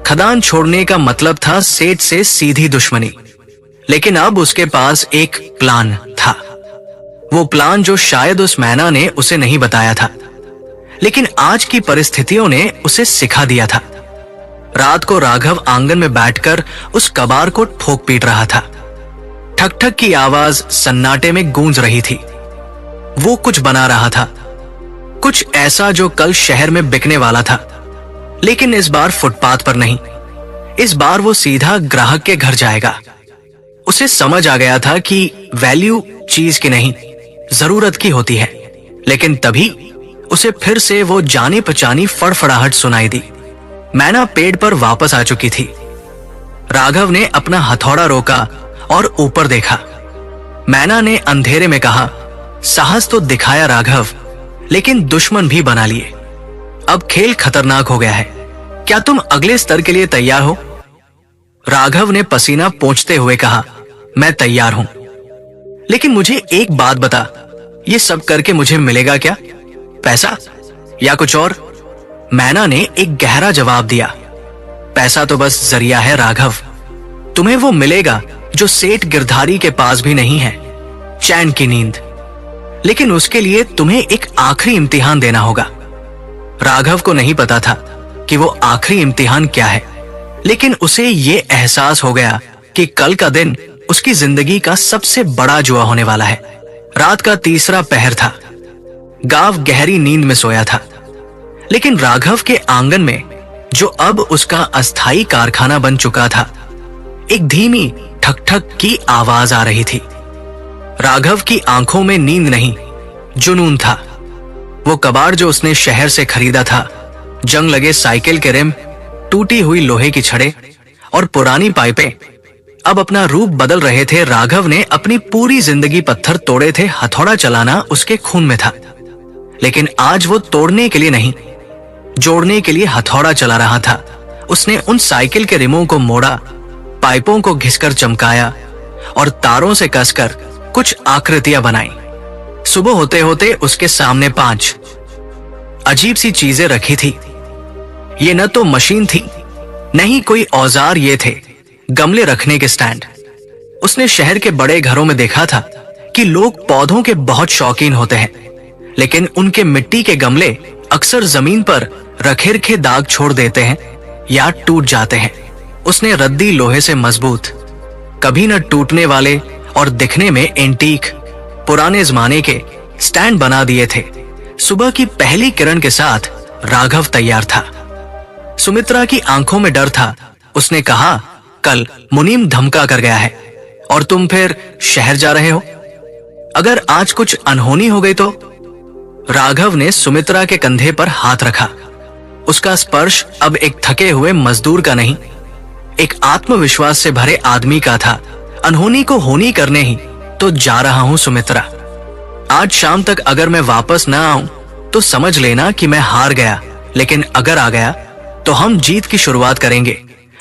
खदान छोड़ने का मतलब था सेठ से सीधी दुश्मनी, लेकिन अब उसके पास एक प्लान था। वो प्लान जो शायद उस मैना ने उसे नहीं बताया था, लेकिन आज की परिस्थितियों ने उसे सिखा दिया था। रात को राघव आंगन में बैठकर उस कबाड़ को ठोक पीट रहा था। ठक ठक की आवाज सन्नाटे में गूंज रही थी। वो कुछ बना रहा था, कुछ ऐसा जो कल शहर में बिकने वाला था, लेकिन इस बार फुटपाथ पर नहीं। इस बार वो सीधा ग्राहक के घर जाएगा। उसे समझ आ गया था कि वैल्यू चीज की नहीं, जरूरत की होती है। लेकिन तभी उसे फिर से वो जानी पहचानी फड़फड़ाहट सुनाई दी। मैना पेड़ पर वापस आ चुकी थी। राघव ने अपना हथौड़ा रोका और ऊपर देखा। मैना ने अंधेरे में कहा, साहस तो दिखाया राघव, लेकिन दुश्मन भी बना लिए। अब खेल खतरनाक हो गया है। क्या तुम अगले स्तर के लिए तैयार हो? राघव ने पसीना पोंछते हुए कहा, मैं तैयार हूं, लेकिन मुझे एक बात बता, ये सब करके मुझे मिलेगा क्या? पैसा या कुछ और? मैना ने एक गहरा जवाब दिया, पैसा तो बस जरिया है राघव। तुम्हें वो मिलेगा जो सेठ गिरधारी के पास भी नहीं है, चैन की नींद। लेकिन उसके लिए तुम्हें एक आखिरी इम्तिहान देना होगा। राघव को नहीं पता था कि वो आखिरी इम्तिहान क्या है, लेकिन उसे ये एहसास हो गया कि कल का दिन उसकी जिंदगी का सबसे बड़ा जुआ होने वाला है। रात का तीसरा पहर था। गांव गहरी नींद में सोया था, लेकिन राघव के आंगन में, जो अब उसका अस्थायी कारखाना बन चुका था, एक धीमी ठक ठक की आवाज आ रही थी। राघव की आंखों में नींद नहीं, जुनून था। वो कबाड़ जो उसने शहर से खरीदा था, जंग लगे साइकिल के रिम, टूटी हुई लोहे की छड़ें और पुरानी पाइपें अब अपना रूप बदल रहे थे। राघव ने अपनी पूरी जिंदगी पत्थर तोड़े थे, हथौड़ा चलाना उसके खून में था। लेकिन आज वो तोड़ने के लिए नहीं, जोड़ने के लिए हथौड़ा चला रहा था। उसने उन साइकिल के रिमों को मोड़ा, पाइपों को घिसकर चमकाया और तारों से कसकर कुछ आकृतियां बनाई। सुबह होते होते उसके सामने 5 अजीब सी चीजें रखी थी। ये न तो मशीन थी, न ही कोई औजार, ये थे गमले रखने के स्टैंड। उसने शहर के बड़े घरों में देखा था कि लोग पौधों के बहुत शौकीन होते हैं, लेकिन उनके मिट्टी के गमले अक्सर जमीन पर रखे रखे दाग छोड़ देते हैं या टूट जाते हैं। उसने रद्दी लोहे से मजबूत, कभी न टूटने वाले और दिखने में एंटीक पुराने जमाने के स्टैंड बना दिए थे। सुबह की पहली किरण के साथ राघव तैयार था। सुमित्रा की आंखों में डर था। उसने कहा, कल मुनीम धमका कर गया है और तुम फिर शहर जा रहे हो। अगर आज कुछ अनहोनी हो गई तो? राघव ने सुमित्रा के कंधे पर हाथ रखा। उसका स्पर्श अब एक थके हुए मजदूर का नहीं, एक आत्मविश्वास से भरे आदमी का था। अनहोनी को होनी करने ही तो जा रहा हूं सुमित्रा। आज शाम तक अगर मैं वापस ना आऊं तो समझ लेना कि मैं हार गया, लेकिन अगर आ गया तो हम जीत की शुरुआत करेंगे।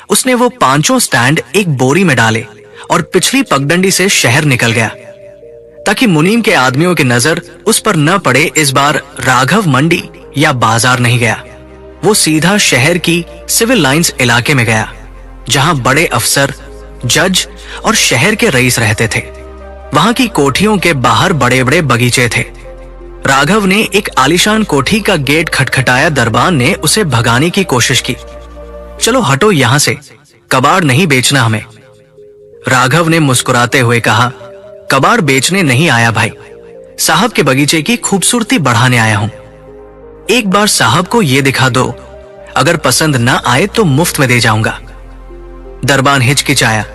उसने वो 5 स्टैंड एक बोरी में डाले और पिछली पगडंडी से शहर निकल गया, ताकि मुनीम के आदमियों की नजर उस पर न पड़े। इस बार राघव मंडी या बाजार नहीं गया, वो सीधा शहर की सिविल लाइंस इलाके में गया, जहां बड़े अफसर, जज और शहर के रईस रहते थे। वहां की कोठियों के बाहर बड़े बड़े बगीचे थे। राघव ने एक आलीशान कोठी का गेट खटखटाया। दरबान ने उसे भगाने की कोशिश की। चलो हटो यहां से, कबाड़ नहीं बेचना हमें। राघव ने मुस्कुराते हुए कहा, कबाड़ बेचने नहीं आया भाई, साहब के बगीचे की खूबसूरती बढ़ाने आया हूं। एक बार साहब को ये दिखा दो, अगर पसंद ना आए तो मुफ्त में दे जाऊंगा। दरबान हिचकिचाया,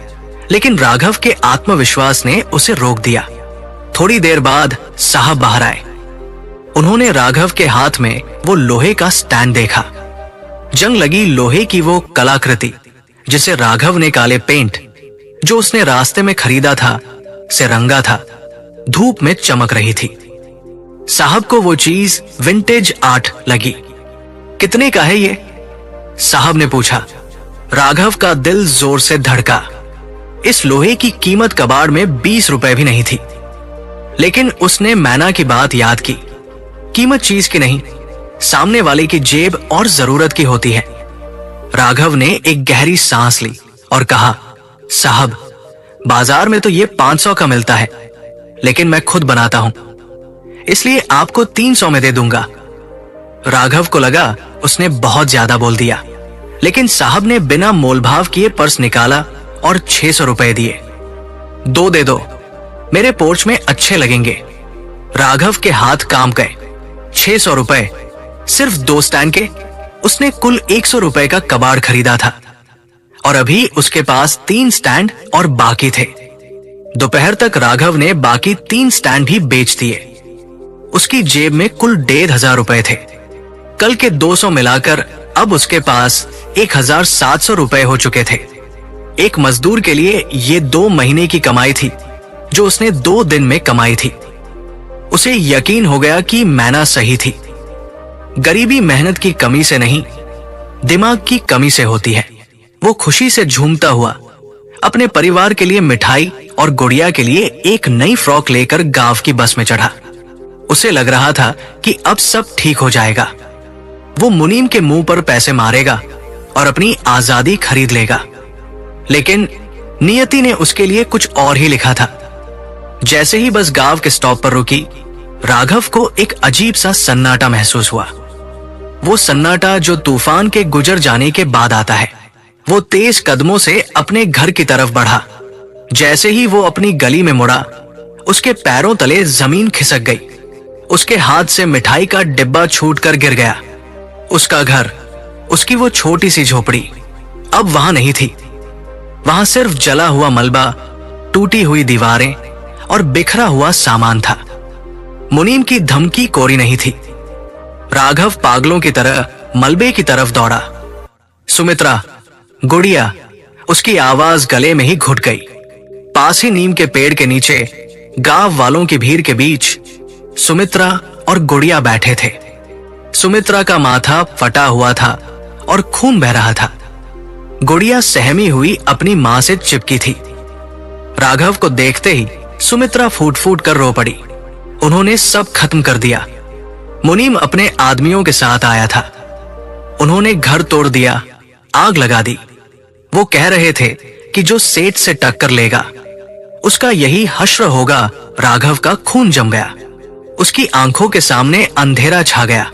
लेकिन राघव के आत्मविश्वास ने उसे रोक दिया। थोड़ी देर बाद साहब बाहर आए। उन्होंने राघव के हाथ में वो लोहे का स्टैंड देखा, जंग लगी लोहे की वो कलाकृति जिसे राघव ने काले पेंट जो उसने रास्ते में खरीदा था से रंगा था, धूप में चमक रही थी। साहब को वो चीज विंटेज आर्ट लगी। कितने का है ये? साहब ने पूछा। राघव का दिल जोर से धड़का। इस लोहे की कीमत कबाड़ में 20 रुपए भी नहीं थी। लेकिन उसने मैना की बात याद की। कीमत चीज की नहीं, सामने वाले की जेब और जरूरत की होती है। राघव ने एक गहरी सांस ली और कहा, साहब, बाजार में तो ये 500 का मिलता है, लेकिन मैं खुद बनाता हूं, इसलिए आपको 300 में दे दूंगा। राघव को लगा उसने बहुत ज्यादा बोल दिया, लेकिन साहब ने बिना मोलभाव किए पर्स निकाला और 600 रुपए दिए। 2 दे दो, मेरे पोर्च में अच्छे लगेंगे। राघव के हाथ काम गए। 600 रुपए सिर्फ 2 स्टैंड के। उसने कुल 100 रुपए का कबाड़ खरीदा था और अभी उसके पास 3 स्टैंड और बाकी थे। दोपहर तक राघव ने बाकी 3 स्टैंड भी बेच दिए। उसकी जेब में कुल 1500 रुपए थे। कल के 200 मिलाकर अब उसके पास 1700 रुपए हो चुके थे। एक मजदूर के लिए ये 2 महीने की कमाई थी, जो उसने 2 दिन में कमाई थी। उसे यकीन हो गया कि मैना सही थी। गरीबी मेहनत की कमी से नहीं, दिमाग की कमी से होती है। वो खुशी से झूमता हुआ अपने परिवार के लिए मिठाई और गुड़िया के लिए एक नई फ्रॉक लेकर गांव की बस में चढ़ा। उसे लग रहा था कि अब सब ठीक हो जाएगा। वो मुनीम के मुंह पर पैसे मारेगा और अपनी आजादी खरीद लेगा। लेकिन नियति ने उसके लिए कुछ और ही लिखा था। जैसे ही बस गांव के स्टॉप पर रुकी, राघव को एक अजीब सा सन्नाटा महसूस हुआ। वो सन्नाटा जो तूफान के गुजर जाने के बाद आता है। वो तेज कदमों से अपने घर की तरफ बढ़ा। जैसे ही वो अपनी गली में मुड़ा, उसके पैरों तले जमीन खिसक गई। उसके हाथ से मिठाई का डिब्बा छूटकर गिर गया। उसका घर, उसकी वो छोटी सी झोपड़ी अब वहां नहीं थी। वहां सिर्फ जला हुआ मलबा, टूटी हुई दीवारें और बिखरा हुआ सामान था। मुनीम की धमकी कोरी नहीं थी। राघव पागलों की तरह मलबे की तरफ दौड़ा। सुमित्रा, गुड़िया, उसकी आवाज गले में ही घुट गई। पास ही नीम के पेड़ के नीचे गांव वालों की भीड़ के बीच सुमित्रा और गुड़िया बैठे थे। सुमित्रा का माथा फटा हुआ था और खून बह रहा था। गुड़िया सहमी हुई अपनी मां से चिपकी थी। राघव को देखते ही सुमित्रा फूट फूट कर रो पड़ी। उन्होंने सब खत्म कर दिया। मुनीम अपने आदमियों के साथ आया था। उन्होंने घर तोड़ दिया, आग लगा दी। वो कह रहे थे कि जो सेठ से टक्कर लेगा उसका यही हश्र होगा। राघव का खून जम गया। उसकी आंखों के सामने अंधेरा छा गया।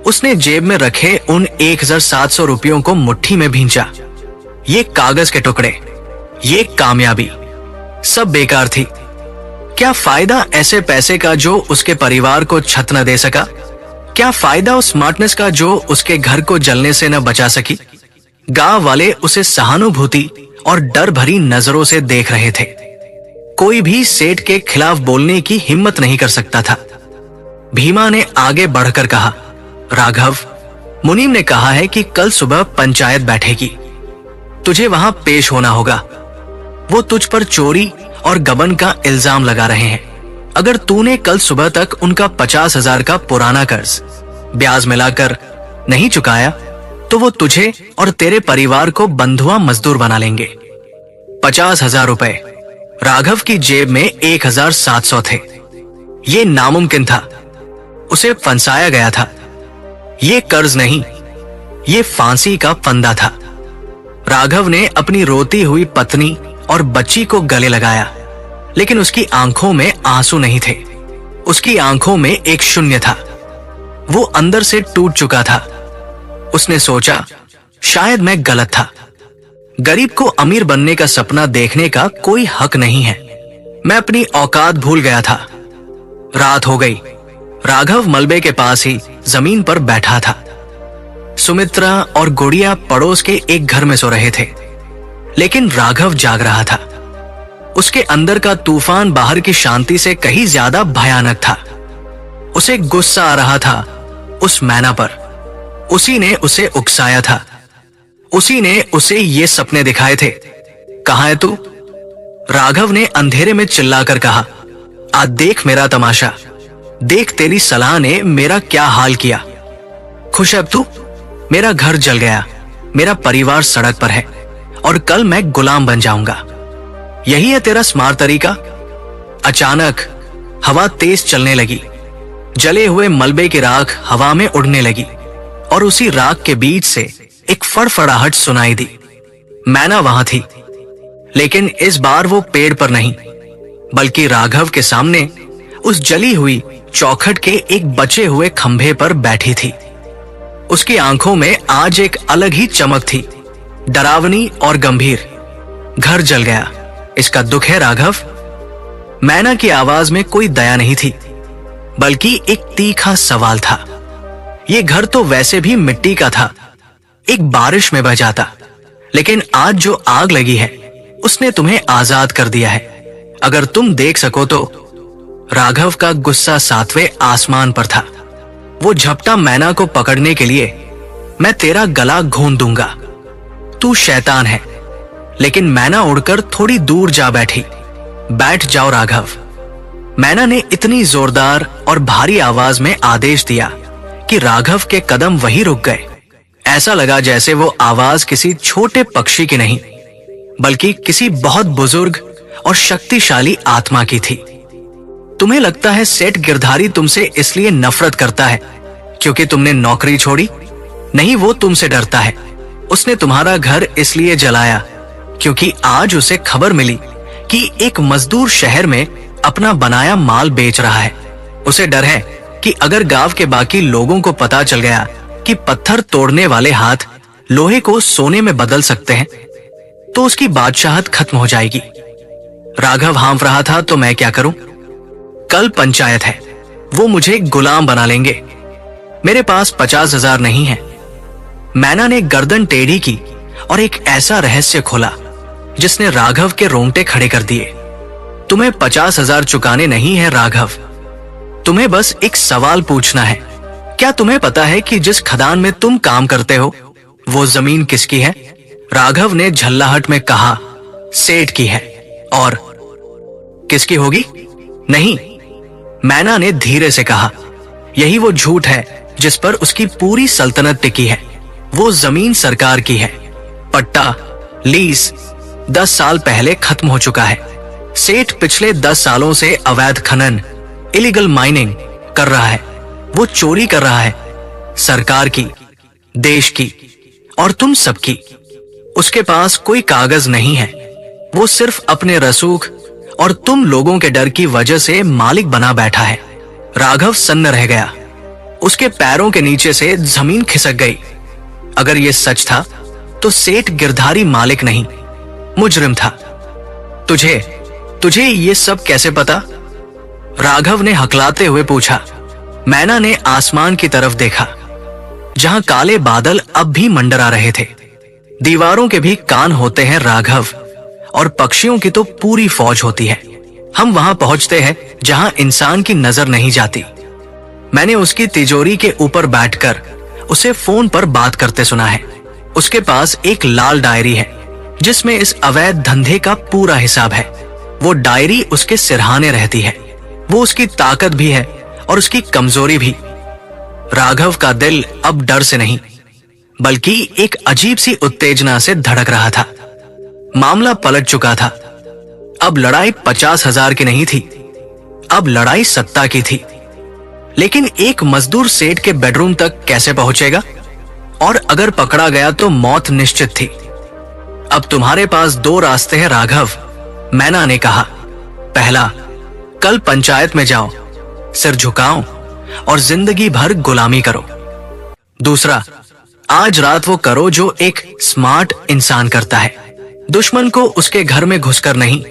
उसने जेब में रखे उन 1700 रुपयों को मुट्ठी में भींचा। ये कागज के टुकड़े, ये कामयाबी, सब बेकार थी। क्या फायदा ऐसे पैसे का जो उसके परिवार को छत न दे सका? क्या फायदा उस स्मार्टनेस का जो उसके घर को जलने से न बचा सकी? गांव वाले उसे सहानुभूति और डर भरी नजरों से देख रहे थे। कोई भी सेठ के खिलाफ बोलने की हिम्मत नहीं कर सकता था। भीमा ने आगे बढ़कर कहा, राघव, मुनीम ने कहा है कि कल सुबह पंचायत बैठेगी। तुझे वहां पेश होना होगा। वो तुझ पर चोरी और गबन का इल्जाम लगा रहे हैं। अगर तूने कल सुबह तक उनका 50,000 का पुराना कर्ज ब्याज मिलाकर नहीं चुकाया तो वो तुझे और तेरे परिवार को बंधुआ मजदूर बना लेंगे। 50,000 रुपए। राघव की जेब में 1700 थे। ये नामुमकिन था। उसे फंसाया गया था। ये कर्ज नहीं, ये फांसी का फंदा था। राघव ने अपनी रोती हुई पत्नी और बच्ची को गले लगाया, लेकिन उसकी आंखों में आंसू नहीं थे। उसकी आंखों में एक शून्य था। वो अंदर से टूट चुका था। उसने सोचा, शायद मैं गलत था। गरीब को अमीर बनने का सपना देखने का कोई हक नहीं है। मैं अपनी औकात भूल गया था। रात हो गई। राघव मलबे के पास ही जमीन पर बैठा था। सुमित्रा और गुड़िया पड़ोस के एक घर में सो रहे थे, लेकिन राघव जाग रहा था। उसके अंदर का तूफान बाहर की शांति से कहीं ज्यादा भयानक था। उसे गुस्सा आ रहा था उस मैना पर। उसी ने उसे उकसाया था। उसी ने उसे ये सपने दिखाए थे। कहां है तू? राघव ने अंधेरे में चिल्लाकर कहा, आज देख मेरा तमाशा। देख तेरी सलाह ने मेरा क्या हाल किया। खुश है अब तू? मेरा घर जल गया, मेरा परिवार सड़क पर है और कल मैं गुलाम बन जाऊंगा। यही है तेरा स्मार्ट तरीका? अचानक हवा तेज चलने लगी। जले हुए मलबे की राख हवा में उड़ने लगी और उसी राख के बीच से एक फड़फड़ाहट सुनाई दी। मैना वहां थी, लेकिन इस बार वो पेड़ पर नहीं, बल्कि राघव के सामने उस जली हुई चौखट के एक बचे हुए खंभे पर बैठी थी। उसकी आंखों में आज एक अलग ही चमक थी, डरावनी और गंभीर। घर जल गया, इसका दुख है राघव? मैना की आवाज में कोई दया नहीं थी, बल्कि एक तीखा सवाल था। ये घर तो वैसे भी मिट्टी का था, एक बारिश में बह जाता, लेकिन आज जो आग लगी है उसने तुम्हें आजाद कर दिया है। अगर तुम देख सको तो। राघव का गुस्सा 7वें आसमान पर था। वो झपटा मैना को पकड़ने के लिए। मैं तेरा गला घोंट दूंगा। तू शैतान है। लेकिन मैना उड़कर थोड़ी दूर जा बैठी। बैठ जाओ राघव। मैना ने इतनी जोरदार और भारी आवाज में आदेश दिया कि राघव के कदम वहीं रुक गए। ऐसा लगा जैसे वो आवाज किसी छोटे पक्षी की नहीं, बल्कि किसी बहुत बुजुर्ग और शक्तिशाली आत्मा की थी। तुम्हें लगता है सेठ गिरधारी तुमसे इसलिए नफरत करता है क्योंकि तुमने नौकरी छोड़ी? नहीं, वो तुमसे डरता है। उसने तुम्हारा घर इसलिए जलाया क्योंकि आज उसे खबर मिली कि एक मजदूर शहर में अपना बनाया माल बेच रहा है। उसे डर है कि अगर गांव के बाकी लोगों को पता चल गया कि पत्थर तोड़ने वाले हाथ लोहे को सोने में बदल सकते हैं, तो उसकी बादशाहत खत्म हो जाएगी। राघव हाँफ रहा था, तो मैं क्या करूं? कल पंचायत है, वो मुझे गुलाम बना लेंगे। मेरे पास 50,000 नहीं है। मैना ने गर्दन टेढ़ी की और एक ऐसा रहस्य खोला जिसने राघव के रोंगटे खड़े कर दिए। तुम्हें 50,000 चुकाने नहीं है राघव। तुम्हें बस एक सवाल पूछना है। क्या तुम्हें पता है कि जिस खदान में तुम काम करते हो वो जमीन किसकी है? राघव ने झल्लाहट में कहा, सेठ की है। और किसकी होगी? नहीं, मैना ने धीरे से कहा, यही वो झूठ है जिस पर उसकी पूरी सल्तनत टिकी है। वो जमीन सरकार की है। पट्टा लीज 10 साल पहले खत्म हो चुका है। सेठ पिछले 10 सालों से अवैध खनन, इलीगल माइनिंग कर रहा है। वो चोरी कर रहा है, सरकार की, देश की और तुम सबकी। उसके पास कोई कागज नहीं है। वो सिर्फ अपने रसूख और तुम लोगों के डर की वजह से मालिक बना बैठा है। राघव सन्न रह गया। उसके पैरों के नीचे से जमीन खिसक गई। अगर ये सच था तो सेठ गिरधारी मालिक नहीं, मुजरिम था। तुझे ये सब कैसे पता? राघव ने हकलाते हुए पूछा। मैना ने आसमान की तरफ देखा, जहां काले बादल अब भी मंडरा रहे थे। दीवारों के भी कान होते हैं राघव, और पक्षियों की तो पूरी फौज होती है। हम वहां पहुंचते हैं जहां इंसान की नजर नहीं जाती। मैंने उसकी तिजोरी के ऊपर बैठकर उसे फोन पर बात करते सुना है। उसके पास एक लाल डायरी है जिसमें इस अवैध धंधे का पूरा हिसाब है। वो डायरी उसके सिरहाने रहती है। वो उसकी ताकत भी है और उसकी कमजोरी भी। राघव का दिल अब डर से नहीं, बल्कि एक अजीब सी उत्तेजना से धड़क रहा था। मामला पलट चुका था। अब लड़ाई 50,000 की नहीं थी, अब लड़ाई सत्ता की थी। लेकिन एक मजदूर सेठ के बेडरूम तक कैसे पहुंचेगा? और अगर पकड़ा गया तो मौत निश्चित थी। अब तुम्हारे पास 2 रास्ते हैं राघव, मैना ने कहा। पहला, कल पंचायत में जाओ, सिर झुकाओ और जिंदगी भर गुलामी करो। दूसरा, आज रात वो करो जो एक स्मार्ट इंसान करता है। दुश्मन को उसके घर में घुसकर नहीं,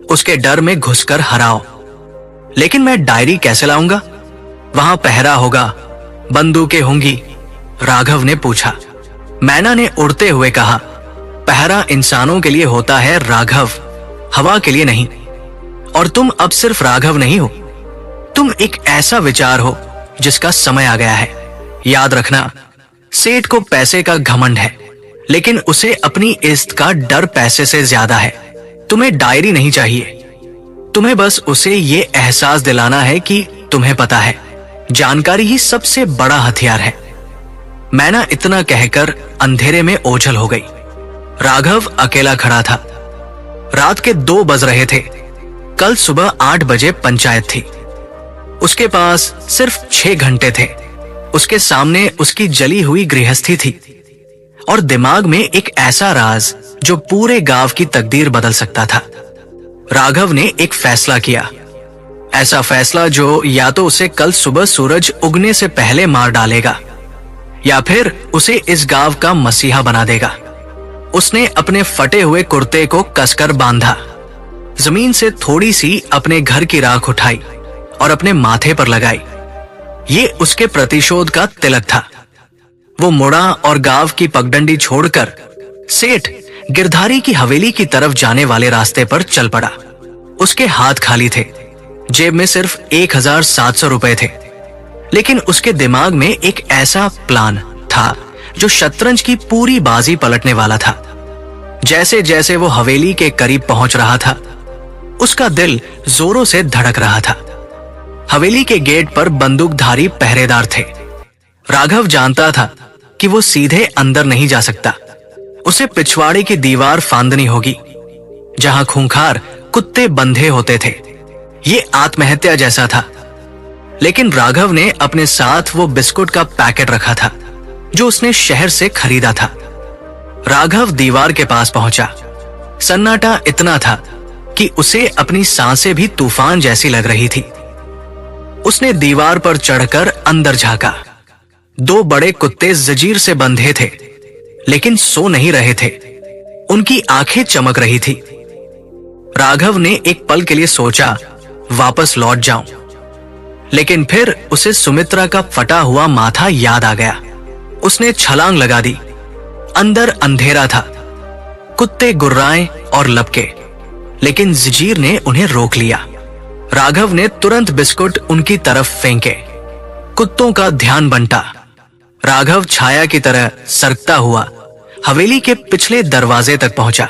उसके डर में घुसकर हराओ। लेकिन मैं डायरी कैसे लाऊंगा? वहां पहरा होगा, बंदूकें होंगी? राघव ने पूछा। मैना ने उड़ते हुए कहा, पहरा इंसानों के लिए होता है राघव, हवा के लिए नहीं। और तुम अब सिर्फ राघव नहीं हो, तुम एक ऐसा विचार हो जिसका समय आ गया है। याद रखना, सेठ को पैसे का घमंड है, लेकिन उसे अपनी इज्जत का डर पैसे से ज्यादा है। तुम्हें डायरी नहीं चाहिए, तुम्हें बस उसे ये एहसास दिलाना है कि तुम्हें पता है, जानकारी ही सबसे बड़ा हथियार है। मैना इतना कहकर अंधेरे में ओझल हो गई। राघव अकेला खड़ा था। रात के 2 बज रहे थे। कल सुबह 8 बजे पंचायत थी। उसके पास सिर्फ 6 घंटे थे। उसके सामने उसकी जली हुई गृहस्थी थी और दिमाग में एक ऐसा राज जो पूरे गांव की तकदीर बदल सकता था। राघव ने एक फैसला किया, ऐसा फैसला जो या तो उसे कल सुबह सूरज उगने से पहले मार डालेगा या फिर उसे इस गांव का मसीहा बना देगा। उसने अपने फटे हुए कुर्ते को कसकर बांधा, जमीन से थोड़ी सी अपने घर की राख उठाई और अपने माथे पर लगाई। ये उसके प्रतिशोध का तिलक था। वो मुड़ा और गांव की पगडंडी छोड़कर सेठ गिरधारी की हवेली की तरफ जाने वाले रास्ते पर चल पड़ा। उसके हाथ खाली थे, जेब में सिर्फ 1700 रुपए थे, लेकिन उसके दिमाग में एक ऐसा प्लान था जो शतरंज की पूरी बाजी पलटने वाला था। जैसे जैसे वो हवेली के करीब पहुंच रहा था, उसका दिल जोरों से धड़क रहा था। हवेली के गेट पर बंदूकधारी पहरेदार थे। राघव जानता था कि वो सीधे अंदर नहीं जा सकता। उसे पिछवाड़े की दीवार फांदनी होगी, जहां खूंखार कुत्ते बंधे होते थे। ये आत्महत्या जैसा था। लेकिन राघव ने अपने साथ वो बिस्कुट का पैकेट रखा था जो उसने शहर से खरीदा था। राघव दीवार के पास पहुंचा। सन्नाटा इतना था कि उसे अपनी सांसें भी तूफान जैसी लग रही थी। उसने दीवार पर चढ़कर अंदर झांका। 2 बड़े कुत्ते जंजीर से बंधे थे, लेकिन सो नहीं रहे थे। उनकी आंखें चमक रही थी। राघव ने एक पल के लिए सोचा, वापस लौट जाऊं, लेकिन फिर उसे सुमित्रा का फटा हुआ माथा याद आ गया। उसने छलांग लगा दी। अंदर अंधेरा था। कुत्ते गुर्राए और लपके, लेकिन जंजीर ने उन्हें रोक लिया। राघव ने तुरंत बिस्कुट उनकी तरफ फेंके। कुत्तों का ध्यान बंटा। राघव छाया की तरह सरकता हुआ हवेली के पिछले दरवाजे तक पहुंचा।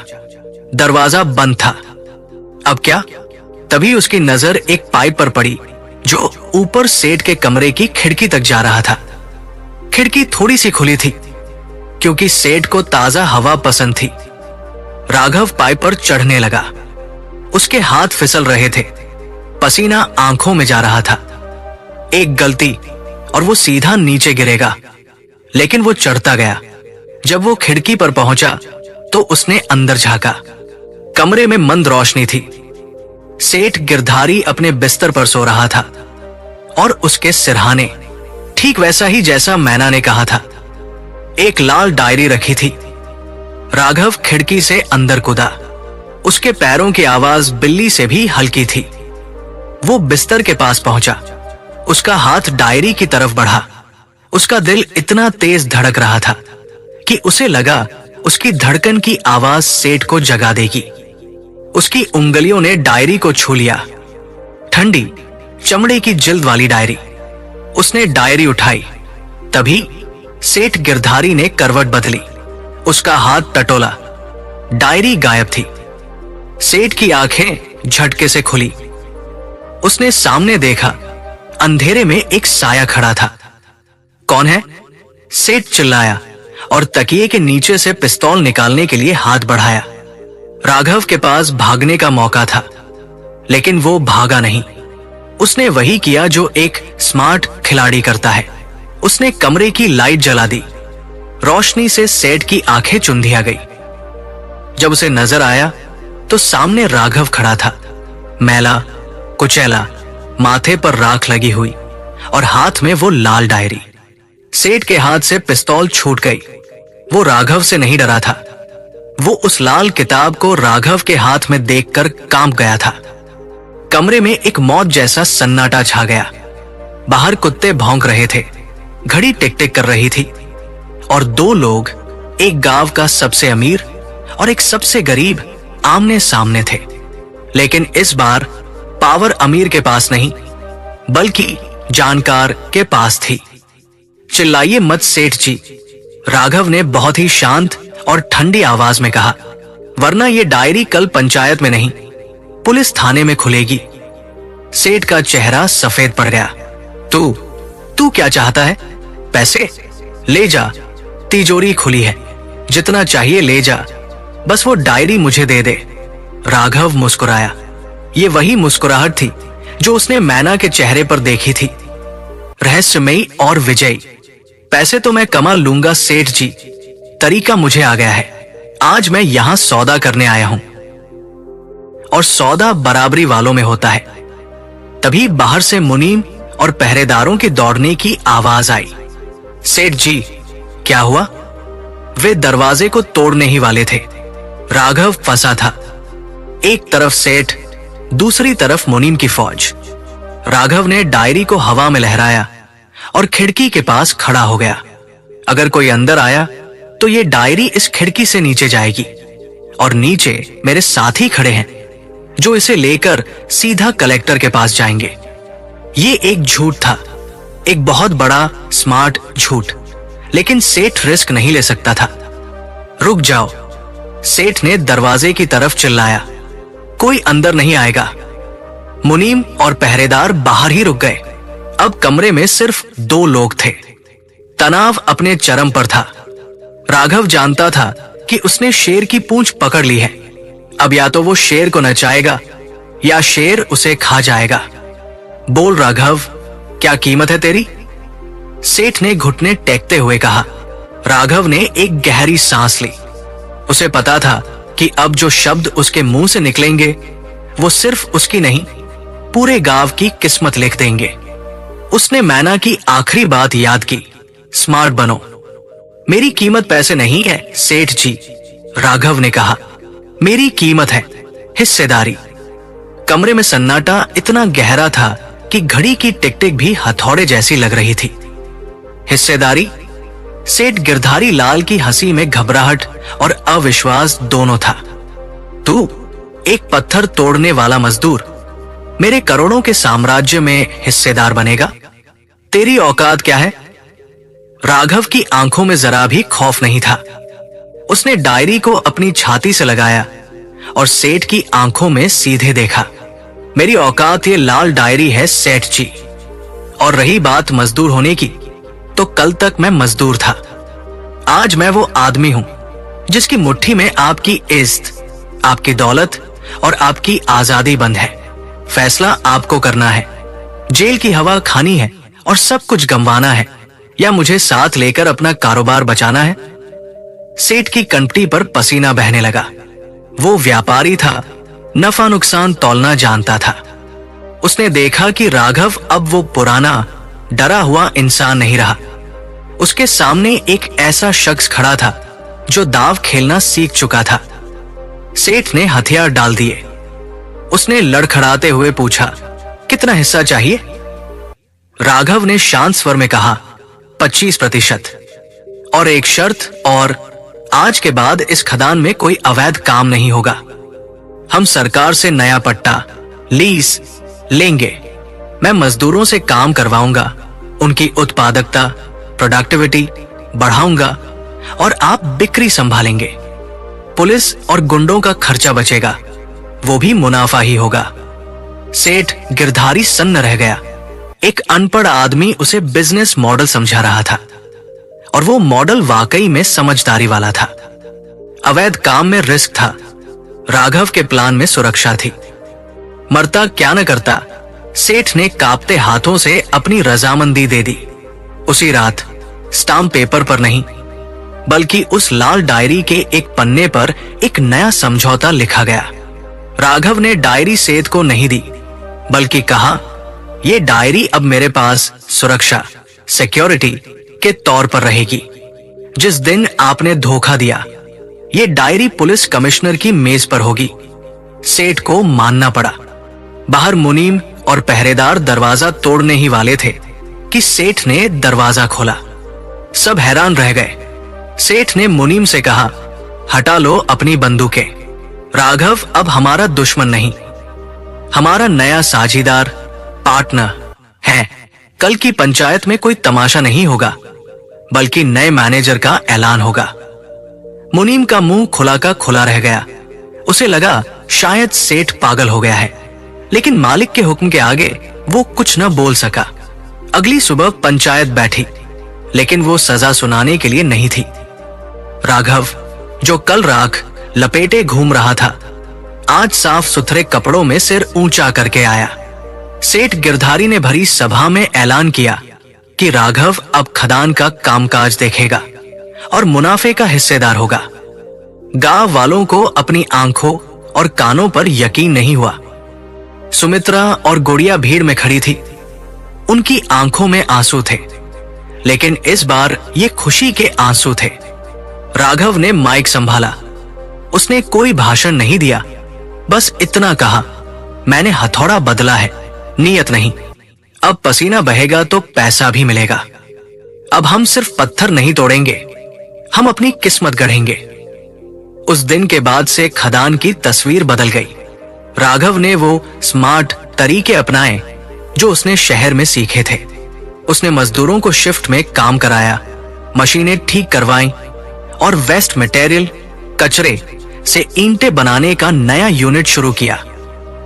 दरवाजा बंद था। अब क्या? तभी उसकी नजर एक पाइप पर पड़ी जो ऊपर सेठ के कमरे की खिड़की तक जा रहा था। खिड़की थोड़ी सी खुली थी क्योंकि सेठ को ताजा हवा पसंद थी। राघव पाइप पर चढ़ने लगा। उसके हाथ फिसल रहे थे। पसीना आंखों में जा रहा था। एक गलती और वो सीधा नीचे गिरेगा, लेकिन वो चढ़ता गया। जब वो खिड़की पर पहुंचा तो उसने अंदर झांका। कमरे में मंद रोशनी थी। सेठ गिरधारी अपने बिस्तर पर सो रहा था और उसके सिरहाने ठीक वैसा ही जैसा मैना ने कहा था। एक लाल डायरी रखी थी। राघव खिड़की से अंदर कूदा। उसके पैरों की आवाज बिल्ली से भी हल्की थी। वो बिस्तर के पास पहुंचा। उसका हाथ डायरी की तरफ बढ़ा। उसका दिल इतना तेज धड़क रहा था कि उसे लगा उसकी धड़कन की आवाज सेठ को जगा देगी। उसकी उंगलियों ने डायरी को छू लिया। ठंडी चमड़े की जिल्द वाली डायरी। उसने डायरी उठाई। तभी सेठ गिरधारी ने करवट बदली। उसका हाथ टटोला। डायरी गायब थी। सेठ की आंखें झटके से खुली। उसने सामने देखा। अंधेरे में एक साया खड़ा था। कौन है? सेठ चिल्लाया और तकिए के नीचे से पिस्तौल निकालने के लिए हाथ बढ़ाया। राघव के पास भागने का मौका था, लेकिन वो भागा नहीं। उसने वही किया जो एक स्मार्ट खिलाड़ी करता है। उसने कमरे की लाइट जला दी। रोशनी से सेठ की आंखें चुंधिया गई। जब उसे नजर आया तो सामने राघव खड़ा था, मैला कुचैला, माथे पर राख लगी हुई और हाथ में वो लाल डायरी। सेठ के हाथ से पिस्तौल छूट गई। वो राघव से नहीं डरा था। वो उस लाल किताब को राघव के हाथ में देखकर कांप गया था। कमरे में एक मौत जैसा सन्नाटा छा गया। बाहर कुत्ते भौंक रहे थे। घड़ी टिक टिक कर रही थी और 2 लोग, एक गांव का सबसे अमीर और एक सबसे गरीब, आमने सामने थे। लेकिन इस बार पावर अमीर के पास नहीं, बल्कि जानकार के पास थी। चिल्लाइए मत सेठ जी, राघव ने बहुत ही शांत और ठंडी आवाज में कहा, वरना ये डायरी कल पंचायत में नहीं, पुलिस थाने में खुलेगी। सेठ का चेहरा सफेद पड़ गया। तू तू क्या चाहता है? पैसे? ले जा, तिजोरी खुली है, जितना चाहिए ले जा, बस वो डायरी मुझे दे दे। राघव मुस्कुराया। ये वही मुस्कुराहट थी जो उसने मैना के चेहरे पर देखी थी, रहस्यमयी और विजयी। पैसे तो मैं कमा लूंगा सेठ जी, तरीका मुझे आ गया है। आज मैं यहां सौदा करने आया हूं, और सौदा बराबरी वालों में होता है। तभी बाहर से मुनीम और पहरेदारों के दौड़ने की आवाज आई। सेठ जी, क्या हुआ? वे दरवाजे को तोड़ने ही वाले थे। राघव फंसा था, एक तरफ सेठ, दूसरी तरफ मुनीम की फौज। राघव ने डायरी को हवा में लहराया और खिड़की के पास खड़ा हो गया। अगर कोई अंदर आया तो ये डायरी इस खिड़की से नीचे जाएगी, और नीचे मेरे साथी खड़े हैं जो इसे लेकर सीधा कलेक्टर के पास जाएंगे। ये एक झूठ था, एक बहुत बड़ा स्मार्ट झूठ, लेकिन सेठ रिस्क नहीं ले सकता था। रुक जाओ, सेठ ने दरवाजे की तरफ चिल्लाया। कोई अंदर नहीं आएगा। मुनीम और पहरेदार बाहर ही रुक गए। अब कमरे में सिर्फ 2 लोग थे। तनाव अपने चरम पर था। राघव जानता था कि उसने शेर की पूंछ पकड़ ली है। अब या तो वो शेर को नचाएगा या शेर उसे खा जाएगा। बोल राघव, क्या कीमत है तेरी? सेठ ने घुटने टेकते हुए कहा। राघव ने एक गहरी सांस ली। उसे पता था कि अब जो शब्द उसके मुंह से निकलेंगे वो सिर्फ उसकी नहीं, पूरे गांव की किस्मत लिख देंगे। उसने मैना की आखिरी बात याद की, स्मार्ट बनो। मेरी कीमत पैसे नहीं है सेठ जी, राघव ने कहा। मेरी कीमत है हिस्सेदारी। कमरे में सन्नाटा इतना गहरा था कि घड़ी की टिक-टिक भी हथौड़े जैसी लग रही थी। हिस्सेदारी? सेठ गिरधारी लाल की हंसी में घबराहट और अविश्वास दोनों था। तू एक पत्थर तोड़ने वाला मजदूर मेरे करोड़ों के साम्राज्य में हिस्सेदार बनेगा? तेरी औकात क्या है? राघव की आंखों में जरा भी खौफ नहीं था। उसने डायरी को अपनी छाती से लगाया और सेठ की आंखों में सीधे देखा। मेरी औकात ये लाल डायरी है सेठ जी। और रही बात मजदूर होने की, तो कल तक मैं मजदूर था। आज मैं वो आदमी हूं जिसकी मुट्ठी में आपकी इज्जत, आपकी दौलत और आपकी आजादी बंद है। फैसला आपको करना है। जेल की हवा खानी है और सब कुछ गंवाना है, या मुझे साथ लेकर अपना कारोबार बचाना है? सेठ की कंपटी पर पसीना बहने लगा। वो व्यापारी था, नफा नुकसान तौलना जानता था। उसने देखा कि राघव अब वो पुराना डरा हुआ इंसान नहीं रहा। उसके सामने एक ऐसा शख्स खड़ा था जो दाव खेलना सीख चुका था। सेठ ने हथियार डाल दिए। उसने लड़खड़ाते हुए पूछा, कितना हिस्सा चाहिए? राघव ने शांत स्वर में कहा, 25%, और एक शर्त, और आज के बाद इस खदान में कोई अवैध काम नहीं होगा। हम सरकार से नया पट्टा, लीज लेंगे। मैं मजदूरों से काम करवाऊंगा, उनकी उत्पादकता, प्रोडक्टिविटी बढ़ाऊंगा, और आप बिक्री संभालेंगे। पुलिस और गुंडों का खर्चा बचेगा, वो भी मुनाफा ही होगा। सेठ गिरधारी सन्न रह गया। एक अनपढ़ आदमी उसे बिजनेस मॉडल समझा रहा था, और वो मॉडल वाकई में समझदारी वाला था। अवैध काम में रिस्क था, राघव के प्लान में सुरक्षा थी। मरता क्या न करता, सेठ ने कांपते हाथों से अपनी रजामंदी दे दी। उसी रात स्टाम्प पेपर पर नहीं, बल्कि उस लाल डायरी के एक पन्ने पर एक नया समझौता लिखा गया। राघव ने डायरी सेठ को नहीं दी, बल्कि कहा, यह डायरी अब मेरे पास सुरक्षा, सिक्योरिटी के तौर पर रहेगी। जिस दिन आपने धोखा दिया, यह डायरी पुलिस कमिश्नर की मेज पर होगी। सेठ को मानना पड़ा। बाहर मुनीम और पहरेदार दरवाजा तोड़ने ही वाले थे कि सेठ ने दरवाजा खोला। सब हैरान रह गए। सेठ ने मुनीम से कहा, हटा लो अपनी बंदूकें। राघव अब हमारा दुश्मन नहीं, हमारा नया साझीदार, पार्टनर है। कल की पंचायत में कोई तमाशा नहीं होगा, बल्कि नए मैनेजर का ऐलान होगा। मुनीम का मुंह खुला का खुला रह गया। उसे लगा शायद सेठ पागल हो गया है, लेकिन मालिक के हुक्म के आगे वो कुछ न बोल सका। अगली सुबह पंचायत बैठी, लेकिन वो सजा सुनाने के लिए नहीं थी। राघव, जो कल राख लपेटे घूम रहा था, आज साफ सुथरे कपड़ों में सिर ऊंचा करके आया। सेठ गिरधारी ने भरी सभा में ऐलान किया कि राघव अब खदान का कामकाज देखेगा और मुनाफे का हिस्सेदार होगा। गांव वालों को अपनी आंखों और कानों पर यकीन नहीं हुआ। सुमित्रा और गुड़िया भीड़ में खड़ी थी। उनकी आंखों में आंसू थे, लेकिन इस बार ये खुशी के आंसू थे। राघव ने माइक संभाला। उसने कोई भाषण नहीं दिया, बस इतना कहा, मैंने हथौड़ा बदला है, नियत नहीं। अब पसीना बहेगा तो पैसा भी मिलेगा। अब हम सिर्फ पत्थर नहीं तोड़ेंगे, हम अपनी किस्मत गढ़ेंगे। उस दिन के बाद से खदान की तस्वीर बदल गई। राघव ने वो स्मार्ट तरीके अपनाए जो उसने शहर में सीखे थे। उसने मजदूरों को शिफ्ट में काम कराया, मशीनें ठीक करवाईं और वेस्ट मटेरियल कचरे से ईंटें बनाने का नया यूनिट शुरू किया।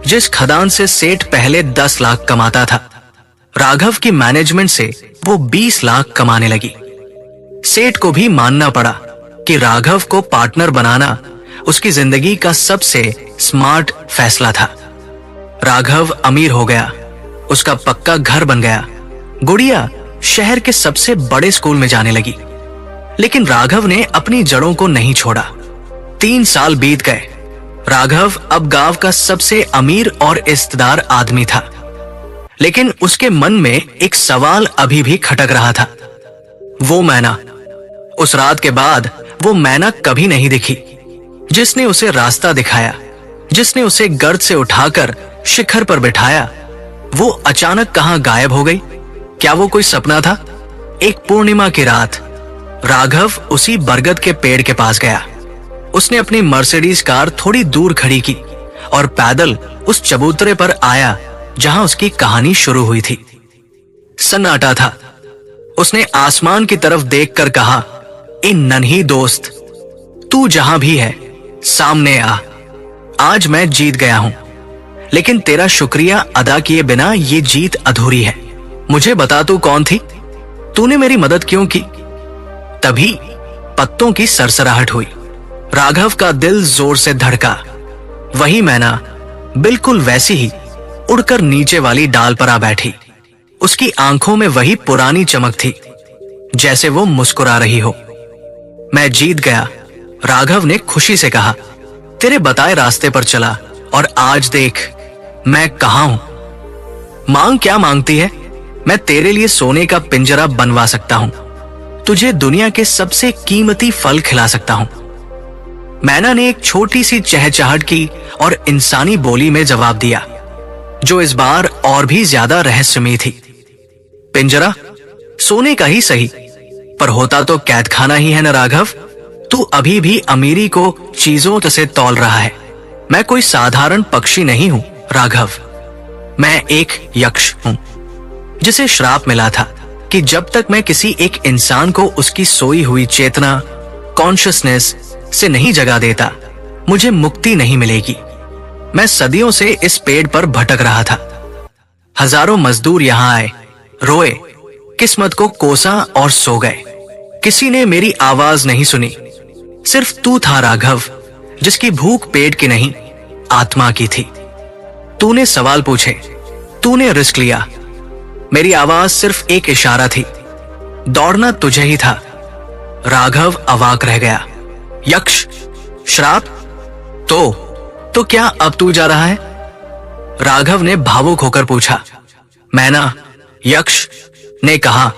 जिस खदान से सेठ पहले 10 लाख कमाता था, राघव की मैनेजमेंट से वो 20 लाख कमाने लगी। सेठ को भी मानना पड़ा कि राघव को पार्टनर बनाना उसकी जिंदगी का सबसे स्मार्ट फैसला था। राघव अमीर हो गया, उसका पक्का घर बन गया। गुड़िया शहर के सबसे बड़े स्कूल में जाने लगी, लेकिन राघव ने अपनी जड़ों को नहीं छोड़ा। 3 साल बीत गए। राघव अब गांव का सबसे अमीर और इज्जतदार आदमी था, लेकिन उसके मन में एक सवाल अभी भी खटक रहा था। वो मैना, उस रात के बाद वो मैना कभी नहीं दिखी, जिसने उसे रास्ता दिखाया, जिसने उसे गर्द से उठाकर शिखर पर बिठाया। वो अचानक कहां गायब हो गई? क्या वो कोई सपना था? एक पूर्णिमा की रात राघव उसी बरगद के पेड़ के पास गया। उसने अपनी मर्सिडीज कार थोड़ी दूर खड़ी की और पैदल उस चबूतरे पर आया जहां उसकी कहानी शुरू हुई थी। सन्नाटा था। उसने आसमान की तरफ देखकर कहा, ए नन्ही दोस्त, तू जहां भी है सामने आ। आज मैं जीत गया हूं, लेकिन तेरा शुक्रिया अदा किए बिना ये जीत अधूरी है। मुझे बता तू कौन थी? तूने मेरी मदद क्यों की? तभी पत्तों की सरसराहट हुई। राघव का दिल जोर से धड़का। वही मैना, बिल्कुल वैसी ही, उड़कर नीचे वाली डाल पर आ बैठी। उसकी आंखों में वही पुरानी चमक थी, जैसे वो मुस्कुरा रही हो। मैं जीत गया, राघव ने खुशी से कहा। तेरे बताए रास्ते पर चला और आज देख मैं कहां हूं। मांग क्या मांगती है? मैं तेरे लिए सोने का पिंजरा बनवा सकता हूं, तुझे दुनिया के सबसे कीमती फल खिला सकता हूं। मैना ने एक छोटी सी चहचहाट की और इंसानी बोली में जवाब दिया, जो इस बार और भी ज्यादा रहस्यमयी थी। पिंजरा सोने का ही सही, पर होता तो कैदखाना ही है ना राघव। तू अभी भी अमीरी को चीजों से तौल रहा है। मैं कोई साधारण पक्षी नहीं हूं राघव, मैं एक यक्ष हूं, जिसे श्राप मिला था कि जब तक मैं किसी एक इंसान को उसकी सोई हुई चेतना, कॉन्शियसनेस से नहीं जगा देता, मुझे मुक्ति नहीं मिलेगी। मैं सदियों से इस पेड़ पर भटक रहा था। हजारों मजदूर यहां आए, रोए, किस्मत को कोसा और सो गए। किसी ने मेरी आवाज नहीं सुनी। सिर्फ तू था राघव, जिसकी भूख पेट की नहीं, आत्मा की थी। तूने सवाल पूछे, तूने रिस्क लिया। मेरी आवाज सिर्फ एक इशारा थी, दौड़ना तुझे ही था। राघव अवाक रह गया। यक्ष, श्राप? तो क्या अब तू जा रहा है? राघव ने भावुक होकर पूछा। मैना, यक्ष ने कहा,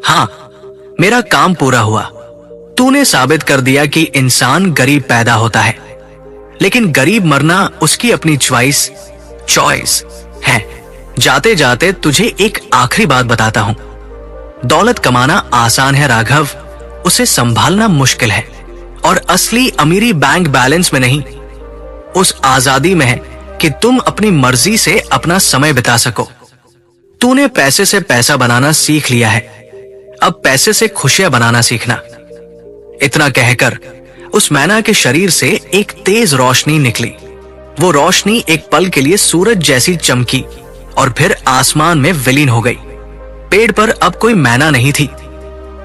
हां, मेरा काम पूरा हुआ। तूने साबित कर दिया कि इंसान गरीब पैदा होता है, लेकिन गरीब मरना उसकी अपनी चॉइस है। जाते जाते तुझे एक आखिरी बात बताता हूं। दौलत कमाना आसान है राघव, उसे संभालना मुश्किल है। और असली अमीरी बैंक बैलेंस में नहीं, उस आजादी में है कि तुम अपनी मर्जी से अपना समय बिता सको। तूने पैसे से पैसा बनाना सीख लिया है, अब पैसे से खुशियां बनाना सीखना। इतना कहकर उस मैना के शरीर से एक तेज रोशनी निकली। वो रोशनी एक पल के लिए सूरज जैसी चमकी और फिर आसमान में विलीन हो गई। पेड़ पर अब कोई मैना नहीं थी,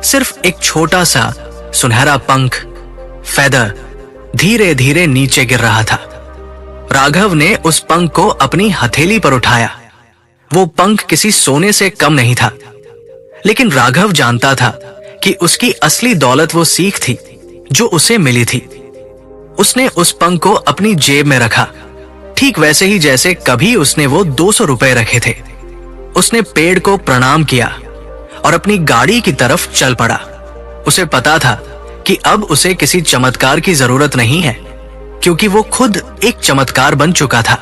सिर्फ एक छोटा सा सुनहरा पंख, फेदर, धीरे धीरे नीचे गिर रहा था। राघव ने उस पंख को अपनी हथेली पर उठाया। वो पंख किसी सोने से कम नहीं था, लेकिन राघव जानता था कि उसकी असली दौलत वो सीख थी जो उसे मिली थी। उसने उस पंख को अपनी जेब में रखा, ठीक वैसे ही जैसे कभी उसने वो 200 रुपए रखे थे। उसने पेड़ को प्रणाम किया और अपनी गाड़ी की तरफ चल पड़ा। उसे पता था कि अब उसे किसी चमत्कार की जरूरत नहीं है, क्योंकि वो खुद एक चमत्कार बन चुका था।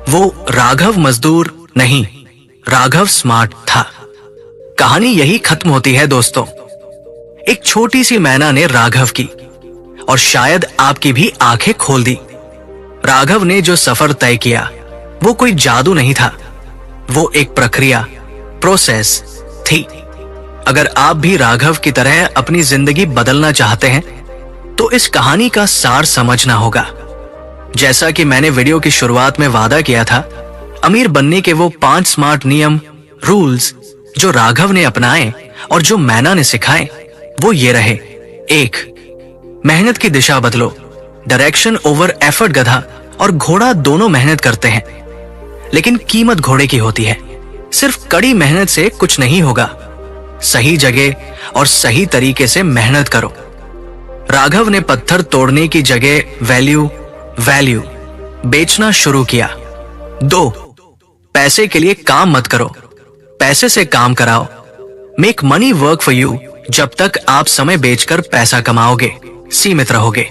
वो राघव मजदूर नहीं, राघव स्मार्ट था। कहानी यही खत्म होती है दोस्तों। एक छोटी सी मैना ने राघव की और शायद आपकी भी आंखें खोल दी। राघव ने जो सफर तय किया वो कोई जादू नहीं था, वो एक प्रक्रिया, प्रोसेस थी। अगर आप भी राघव की तरह अपनी जिंदगी बदलना चाहते हैं तो इस कहानी का सार समझना होगा। जैसा कि मैंने वीडियो की शुरुआत में वादा किया था, अमीर बनने के वो 5 स्मार्ट नियम, रूल्स जो राघव ने अपनाए और जो मैना ने सिखाए वो ये रहे। 1, मेहनत की दिशा बदलो। Direction over effort. गधा और घोड़ा दोनों मेहनत करते हैं, लेकिन कीमत घोड़े की होती है। सिर्फ कड़ी मेहनत से कुछ नहीं होगा, सही जगह और सही तरीके से मेहनत करो। राघव ने पत्थर तोड़ने की जगह वैल्यू बेचना शुरू किया। 2, पैसे के लिए काम मत करो, पैसे से काम कराओ। Make money work for you. जब तक आप समय बेचकर पैसा कमाओगे, सीमित रहोगे।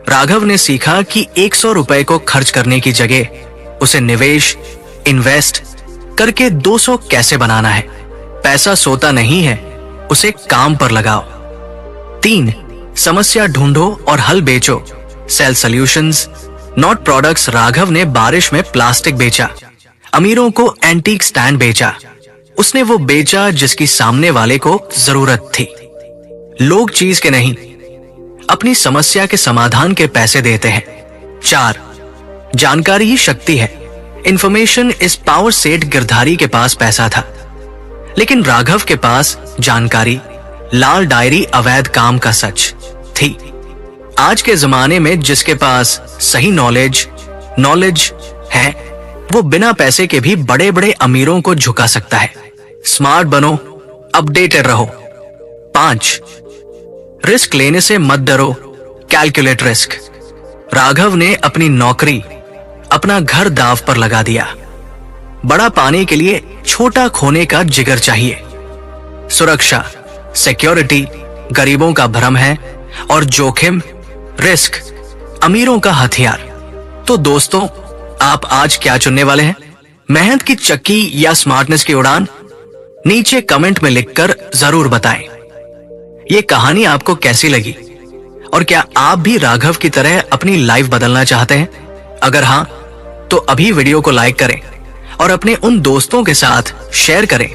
राघव ने सीखा कि 100 रुपए को खर्च करने की जगह उसे निवेश, इन्वेस्ट करके 200 कैसे बनाना है। पैसा सोता नहीं है, उसे काम पर लगाओ। 3, समस्या ढूंढो और हल बेचो। Sell solutions not products. Raghav ने बारिश में प्लास्टिक बेचा, अमीरों को एंटीक स्टैंड बेचा। उसने वो बेचा जिसकी सामने वाले को जरूरत थी। लोग चीज के नहीं, अपनी समस्या के समाधान के पैसे देते हैं। 4, जानकारी ही शक्ति है। Information is power. सेठ गिरधारी के पास पैसा था, लेकिन राघव के पास जानकारी, लाल डायरी, अवैध काम का सच थी। आज के जमाने में जिसके पास सही नॉलेज है, वो बिना पैसे के भी बड़े बड़े अमीरों को झुका सकता है। स्मार्ट बनो, अपडेटेड रहो। 5, रिस्क लेने से मत डरो, कैलकुलेट रिस्क। राघव ने अपनी नौकरी, अपना घर दांव पर लगा दिया। बड़ा पाने के लिए छोटा खोने का जिगर चाहिए। सुरक्षा, सिक्योरिटी गरीबों का भ्रम है और जोखिम, रिस्क अमीरों का हथियार। तो दोस्तों, आप आज क्या चुनने वाले हैं? मेहनत की चक्की या स्मार्टनेस की उड़ान? नीचे कमेंट में लिखकर जरूर बताएं। ये कहानी आपको कैसी लगी और क्या आप भी राघव की तरह अपनी लाइफ बदलना चाहते हैं? अगर हां, तो अभी वीडियो को लाइक करें और अपने उन दोस्तों के साथ शेयर करें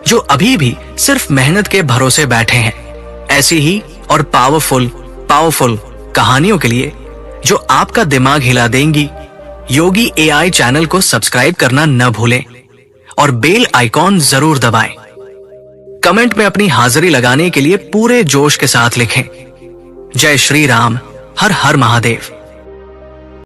जो अभी भी सिर्फ मेहनत के भरोसे बैठे हैं। ऐसी ही और पावरफुल कहानियों के लिए जो आपका दिमाग हिला देंगी, योगी AI चैनल को सब्सक्राइब करना न भूलें और बेल आइकॉन जरूर दबाएं। कमेंट में अपनी हाजिरी लगाने के लिए पूरे जोश के साथ लिखें। जय श्री राम, हर हर महादेव।